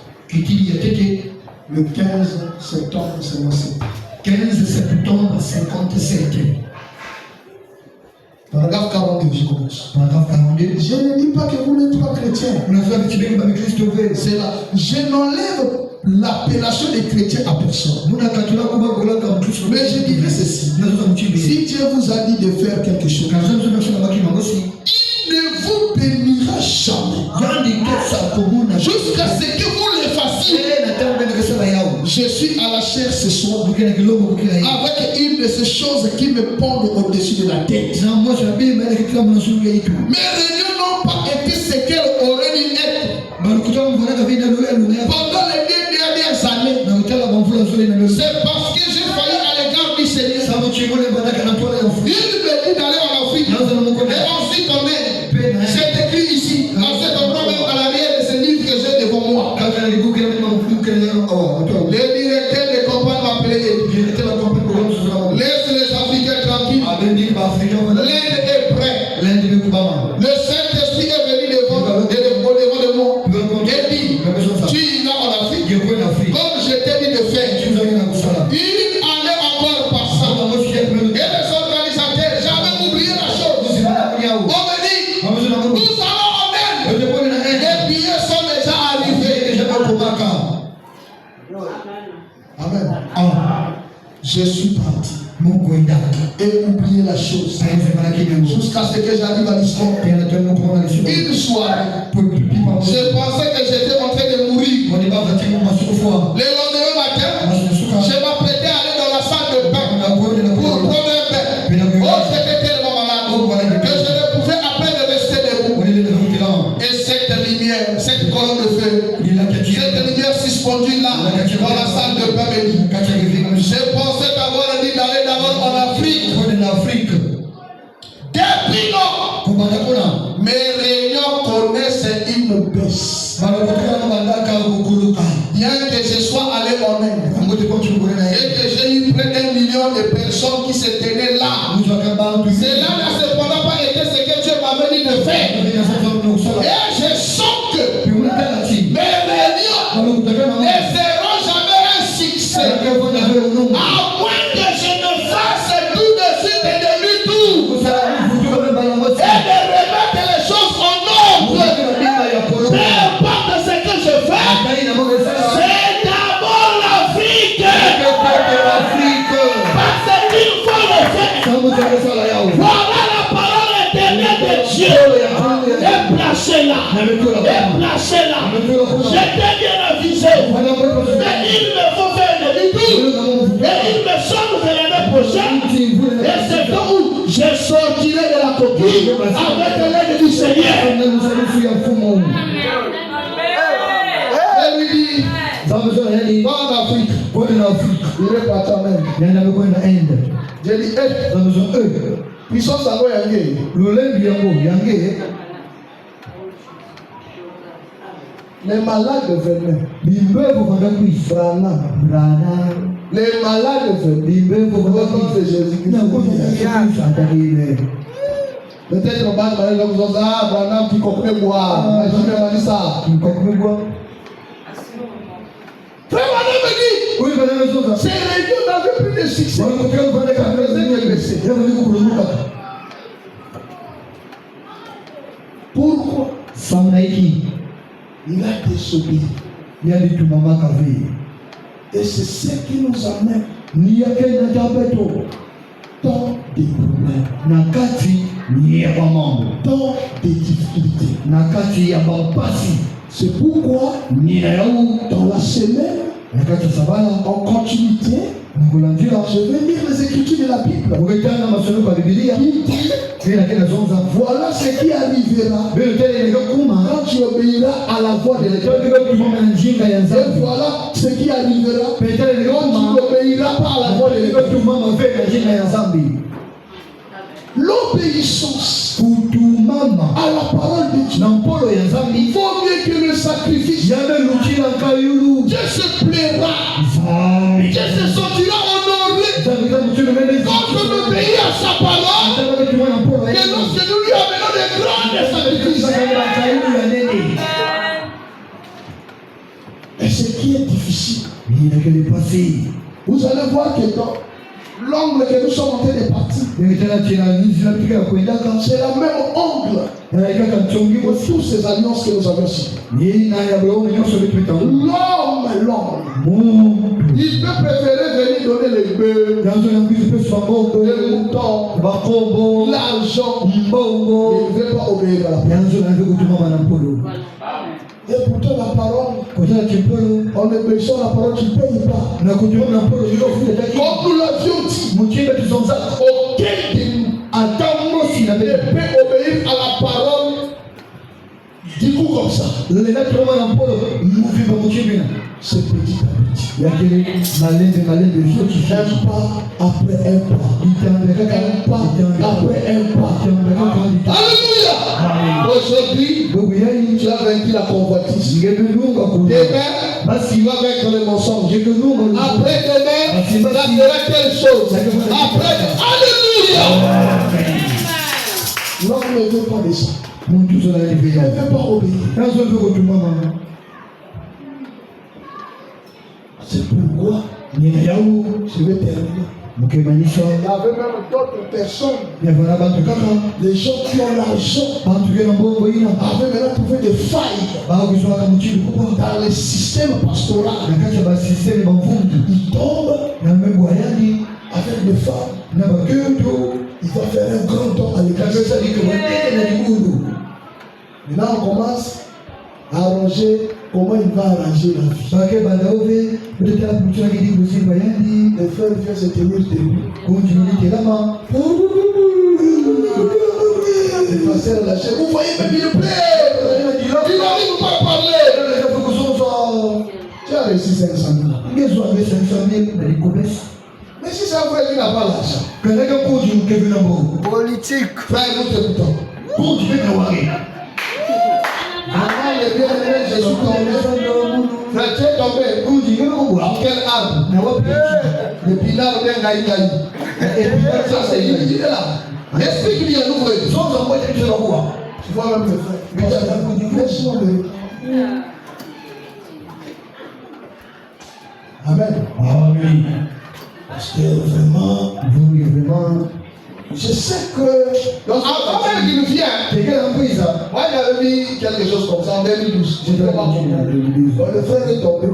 Le 15 septembre 57. 15 septembre 57. Paragraphe 42, je commence. Paragraphe 42. Je ne dis pas que vous n'êtes pas chrétien. C'est là. Je n'enlève l'appellation des chrétiens à personne. Mais je dirais ceci. Si Dieu vous a dit de faire quelque chose, il ne vous bénira jamais. Jusqu'à ce que vous le fassiez. Je suis à la chair ce soir avec une de ces choses qui me pendent au-dessus de la tête. Mes réunions n'ont pas été ce qu'elles auraient dû être. Pendant les 2 dernières années, c'est parce que j'ai failli à l'égard du Seigneur. Il me dit d'aller en Afrique. Et ensuite on est. C'est écrit ici, dans cet endroit même à l'arrière de ce livre que j'ai devant moi. Le directeur des compagnies m'a appelé. Laisse les Africains tranquilles. L'Inde est prête. Le Saint-Esprit est venu devant de moi. Et dit, tu iras en Afrique. Comme je t'ai dit de faire. Une année encore passant. Et les organisateurs, jamais oublié la chose. On me dit, nous allons en Inde. Les billets sont déjà arrivés. Amen. Je suis parti. Et oublier la chose. Jusqu'à ce que j'arrive à l'histoire. Une soirée. Je pensais que j'étais en train de mourir. Le lendemain matin, je m'apprêtais à aller dans la salle de bain pour prendre un bain. Oh, j'étais tellement malade que je ne pouvais à peine rester debout. Et cette lumière, cette colonne de feu, cette lumière suspendue là, dans la salle de bain, me dit, je pensais d'avoir dit d'aller d'abord en Afrique. Depuis lors, mes réunions connaissent une baisse. Bien que je sois allé en Inde et que j'ai eu près d'1 million de personnes qui se tenaient là, cela n'a cependant pas été ce que Dieu m'avait dit de faire. Et je sens que mes réunions ne seront jamais un succès, à moins que je ne fasse tout de suite et de lui tout, et de remettre les choses en ordre. Peu importe ce que je fais, c'est d'abord l'Afrique. Parce qu'il faut le faire. Voilà la parole éternelle de Dieu. Déplacez-la. Déplacez-la. J'étais bien avisé. Mais il me faut faire de tout. Et il me semble que l'année prochaine, et c'est là où je sortirai de la Bakoki, avec l'aide du Seigneur. Elle lui dit, va en Afrique. Il est parti même. J'ai dit, puissance à moi, les malades venaient. Les malades venaient. Au nom de Jésus-Christ. Peut-être on va demander comme ça, Branham qui comprend moi. Je vais dire ça. Frère Branham me dit, ces réunions n'avaient plus de succès. Pourquoi? Il a désobéi. Et c'est ce qui nous amène tant de problèmes, tant de difficultés. C'est pourquoi dans la semaine, en continuité, je vais lire les écritures de la Bible. Voilà ce qui arrivera quand tu obéiras à la voix de l'Éternel. Et voilà ce qui arrivera quand tu n'obéiras pas à la voix de l'Éternel. L'obéissance à la parole de Dieu vaut mieux que le sacrifice. Dieu se plaira. Dieu se sentira honoré quand on obéit à sa parole que lorsque nous lui amenons des grands sacrifices. Et ce qui est difficile, vous allez voir que dans l'angle que nous sommes en train de partir, c'est la même angle pour toutes ces alliances que nous avons signées. L'homme, il peut préférer venir donner les bœufs, les moutons, l'argent, mais il ne veut pas obéir à la parole. Et pourtant la parole, en obéissant la parole, tu ne payes pas. Comme nous l'avions dit, aucun de nous ne peut obéir à la parole du coup comme ça. C'est petit à petit. Un pas après un pas. Après un pas. Alléluia. Aujourd'hui, tu as vaincu la convoitise. Demain, tu vas vaincre le mensonge. Après demain, tu vas faire telle chose. Après, alléluia. L'homme ne veut pas de ça. Il ne veut pas obéir. C'est pourquoi je vais terminer. Il y avait même d'autres personnes. Les gens qui ont l'argent avaient maintenant trouvé des failles dans le système pastoral. Ils tombent avec des femmes. Il va faire un grand don à l'église. Maintenant on commence à arranger comment il va arranger la vie. Le frère vient se tenir debout. Le pasteur lâché. Vous voyez même il pleure. Il n'arrive pas à parler. Tu as reçu 500 000. Mais si c'est un frère qui n'a pas l'argent. Politique. Frère, nous t'écoutons. Avant le bien-aimé, je suis tombé. Frère, tu es tombé. En quel arbre? Le pilar d'un gaïgaï. Ça, c'est il est là. Explique-lui à nous. Tu vois même le frère. Laisse-moi le. Amen. Amen. Parce que vraiment, je sais que. Donc, avant même qu'il nous vienne, moi j'avais mis quelque chose comme ça en 2012. Le frère est tombé.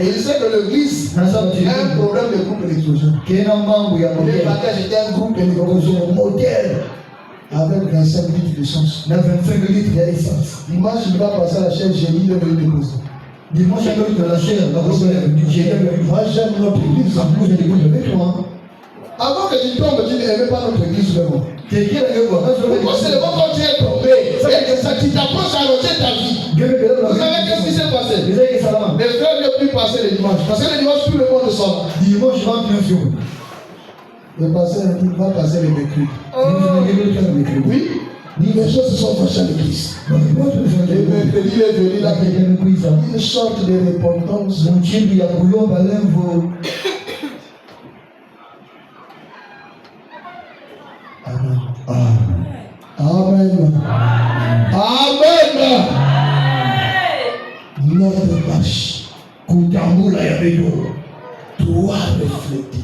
Et il sait que l'église a un problème de groupe d'électrosion. Le bagage était un groupe d'électrosion modèle. Avec 25 litres d'essence. 25 litres d'essence. Dimanche, il va passer à la chaîne génie de l'église. Dimanche, il va passer à la chaîne. Moi, j'aime notre église. Avant que tu tombes, tu n'aimais pas notre église vraiment. Pourquoi c'est le moment quand tu es tombé et que ça qui t'approche à loger ta vie? Vous savez qu'est-ce qui s'est passé? Les frères ne plus passer le dimanche. Parce que le dimanche, tout le monde sort. Le pasteur va passer le mercredi. Oui. Les choses se sont fâchées à l'église. Le mercredi, il est venu là, il chante de repentance. Amen. Amen. Amen. Notre marche, doit refléter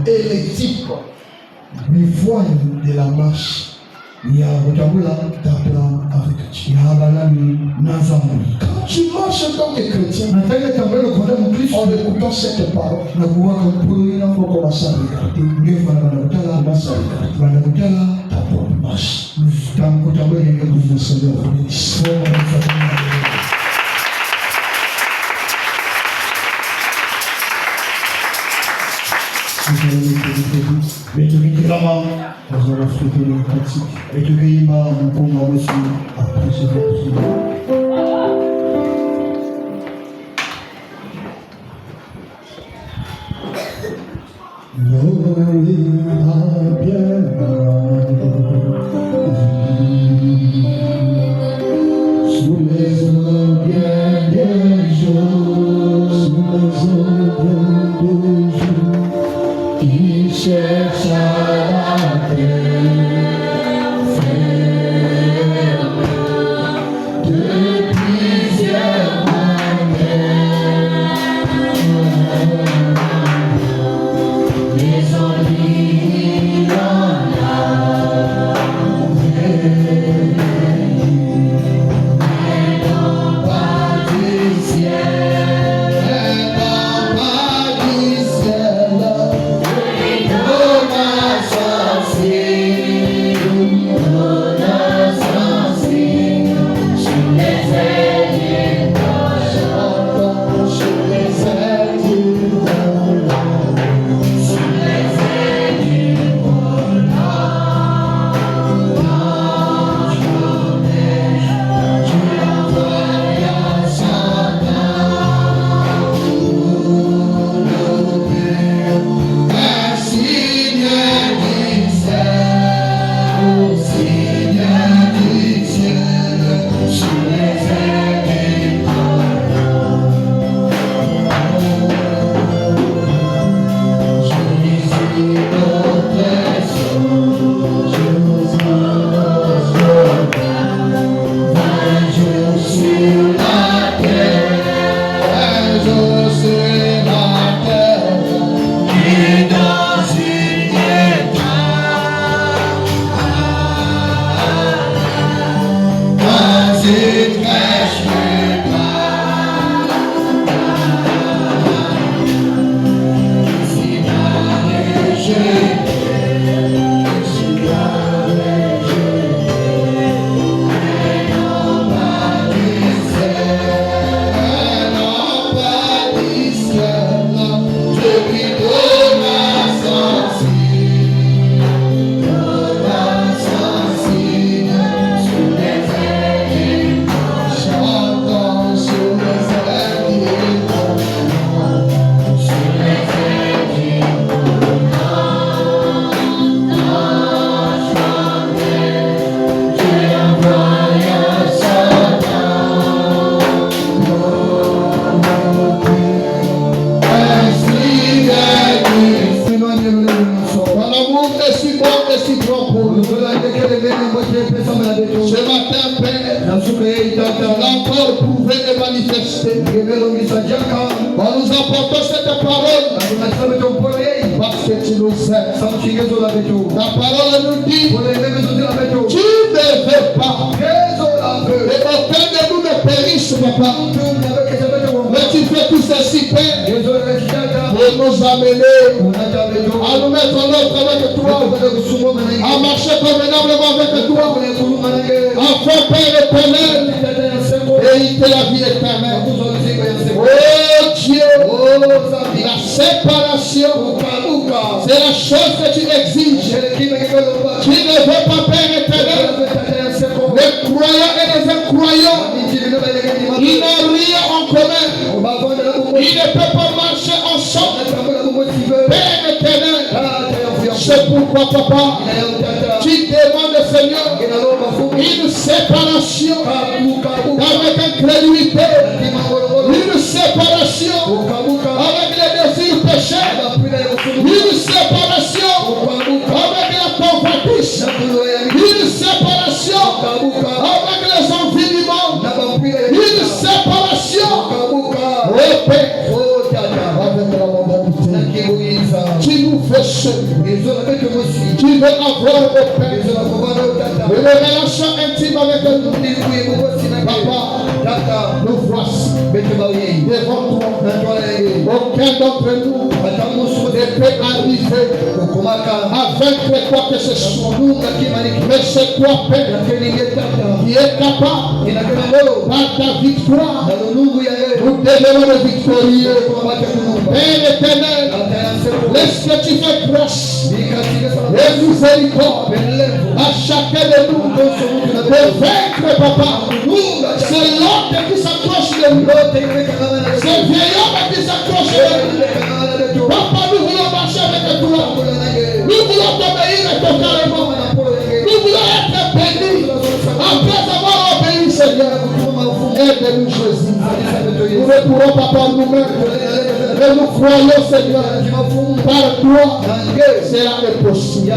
et les types de la marche d'Abraham avec Dieu. Quand tu marches comme des chrétiens, en écoutant cette parole, il faut commencer à regarder ta propre marche. Le Seigneur vous bénisse. Ce matin, Père, on a encore prouvé et manifesté. En nous apportant cette parole, parce que tu nous aimes. La parole nous dit, tu ne veux pas. Et aucun de nous ne périsse, papa. Mais tu fais tout ceci, Père, pour nous amener à nous mettre en œuvre avec toi, à marcher convenablement avec toi, afin, Père éternel, hériter la vie éternelle. Oh Dieu, la séparation C'est la chose que tu exiges. Tu ne veux pas, Père éternel. Les croyants et les incroyants, ils n'ont rien en commun. Ils ne peuvent pas marcher ensemble. Père éternel, c'est pourquoi, Papa, tu demandes, Seigneur, une séparation avec incrédulité, une séparation avec les désirs péchés, une séparation avec la convoitise, une séparation avec les envies du monde, une séparation avec la mondanité. Tu nous fais seul. Tu veux avoir au Père une relation intime avec nous. Papa, nous voici devant toi. Aucun d'entre nous ne peut arriver à vaincre quoi que ce soit. Mais c'est toi, Père, qui est capable, par ta victoire, nous devenons le victorieux. Père éternel, laisse que tu fais grâce et miséricorde à chacun de nous de vaincre, Papa. C'est l'homme qui s'accroche de nous. C'est le vieil homme qui s'accroche de nous. Papa, nous voulons marcher avec toi. Nous voulons t'obéir totalement. Nous voulons être bénis après avoir obéi, Seigneur. Aide-nous, Jésus. Nous ne pourrons pas par nous-mêmes. Mais nous croyons, Seigneur, par toi, c'est impossible.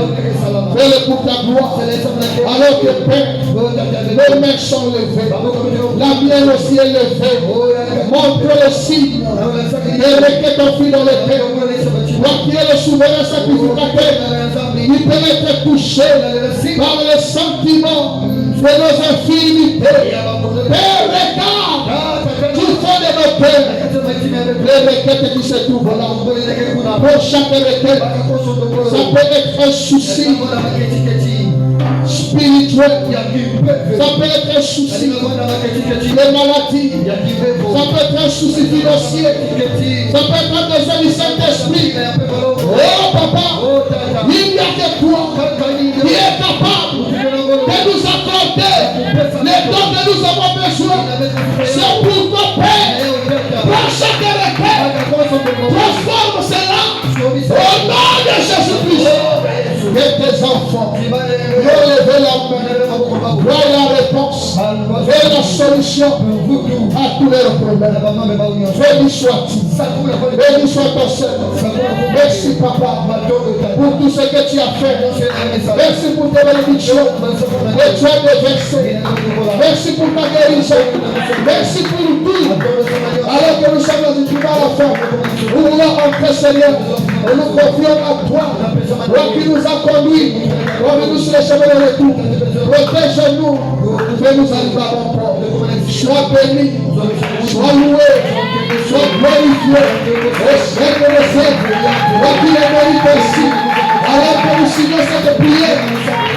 Fais-le pour ta gloire. Alors que Père, nos mains sont levées. La mienne aussi est levée. Montre le signe. Et mets ton fils dans le cœur. Toi qui es le souverain sacrificateur, il peut être touché par les sentiments de nos infirmités. Père, regarde du fond de nos cœurs les requêtes qui se trouvent là. Pour chaque requête, ça peut être un souci spirituel, ça peut être un souci de maladie, ça peut être un souci financier, ça peut être un désir du Saint-Esprit. Oh Papa, il n'y a que toi qui est capable de nous accorder les dons que nous avons besoin. C'est pour ton Père, pour chaque requête, transforme cela au nom de Jésus-Christ. Et tes enfants, relevez la main, voyez la réponse, voyez la solution à tous leurs problèmes. Béni sois-tu, béni soit ton Seigneur. Merci Papa pour tout ce que tu as fait. Merci pour tes bénédictions que tu as déversées. Merci pour ta guérison. Merci pour tout. Alors que nous sommes dans une finale à la fin, nous voulons entrer, Seigneur, et nous confions à toi. Toi qui nous a conduits, conduis-nous sur les chemins de retour. Protège-nous, fais-nous arriver à bon port. Sois béni, sois loué, sois glorifié. Au siècle des siècles, toi qui les mérites aussi. Alors que nous signons cette prière,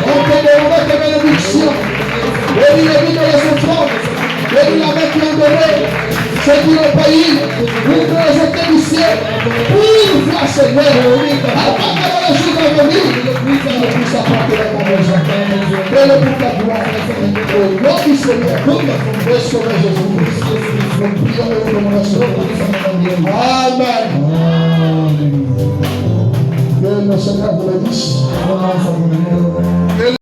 on te demande tes bénédictions. Bénis les vies de les offrandes, bénis la main qui est donnée. C'est qui le pays, ouvre les étés du ciel, ouvre Seigneur, avant que le jour de venir, nous puissions apporter la conversion. Fais-le pour ta gloire, au nom du Seigneur, et sauver Jésus-Christ. Nous prions et nous demandons Amen. Que le Seigneur vous bénisse.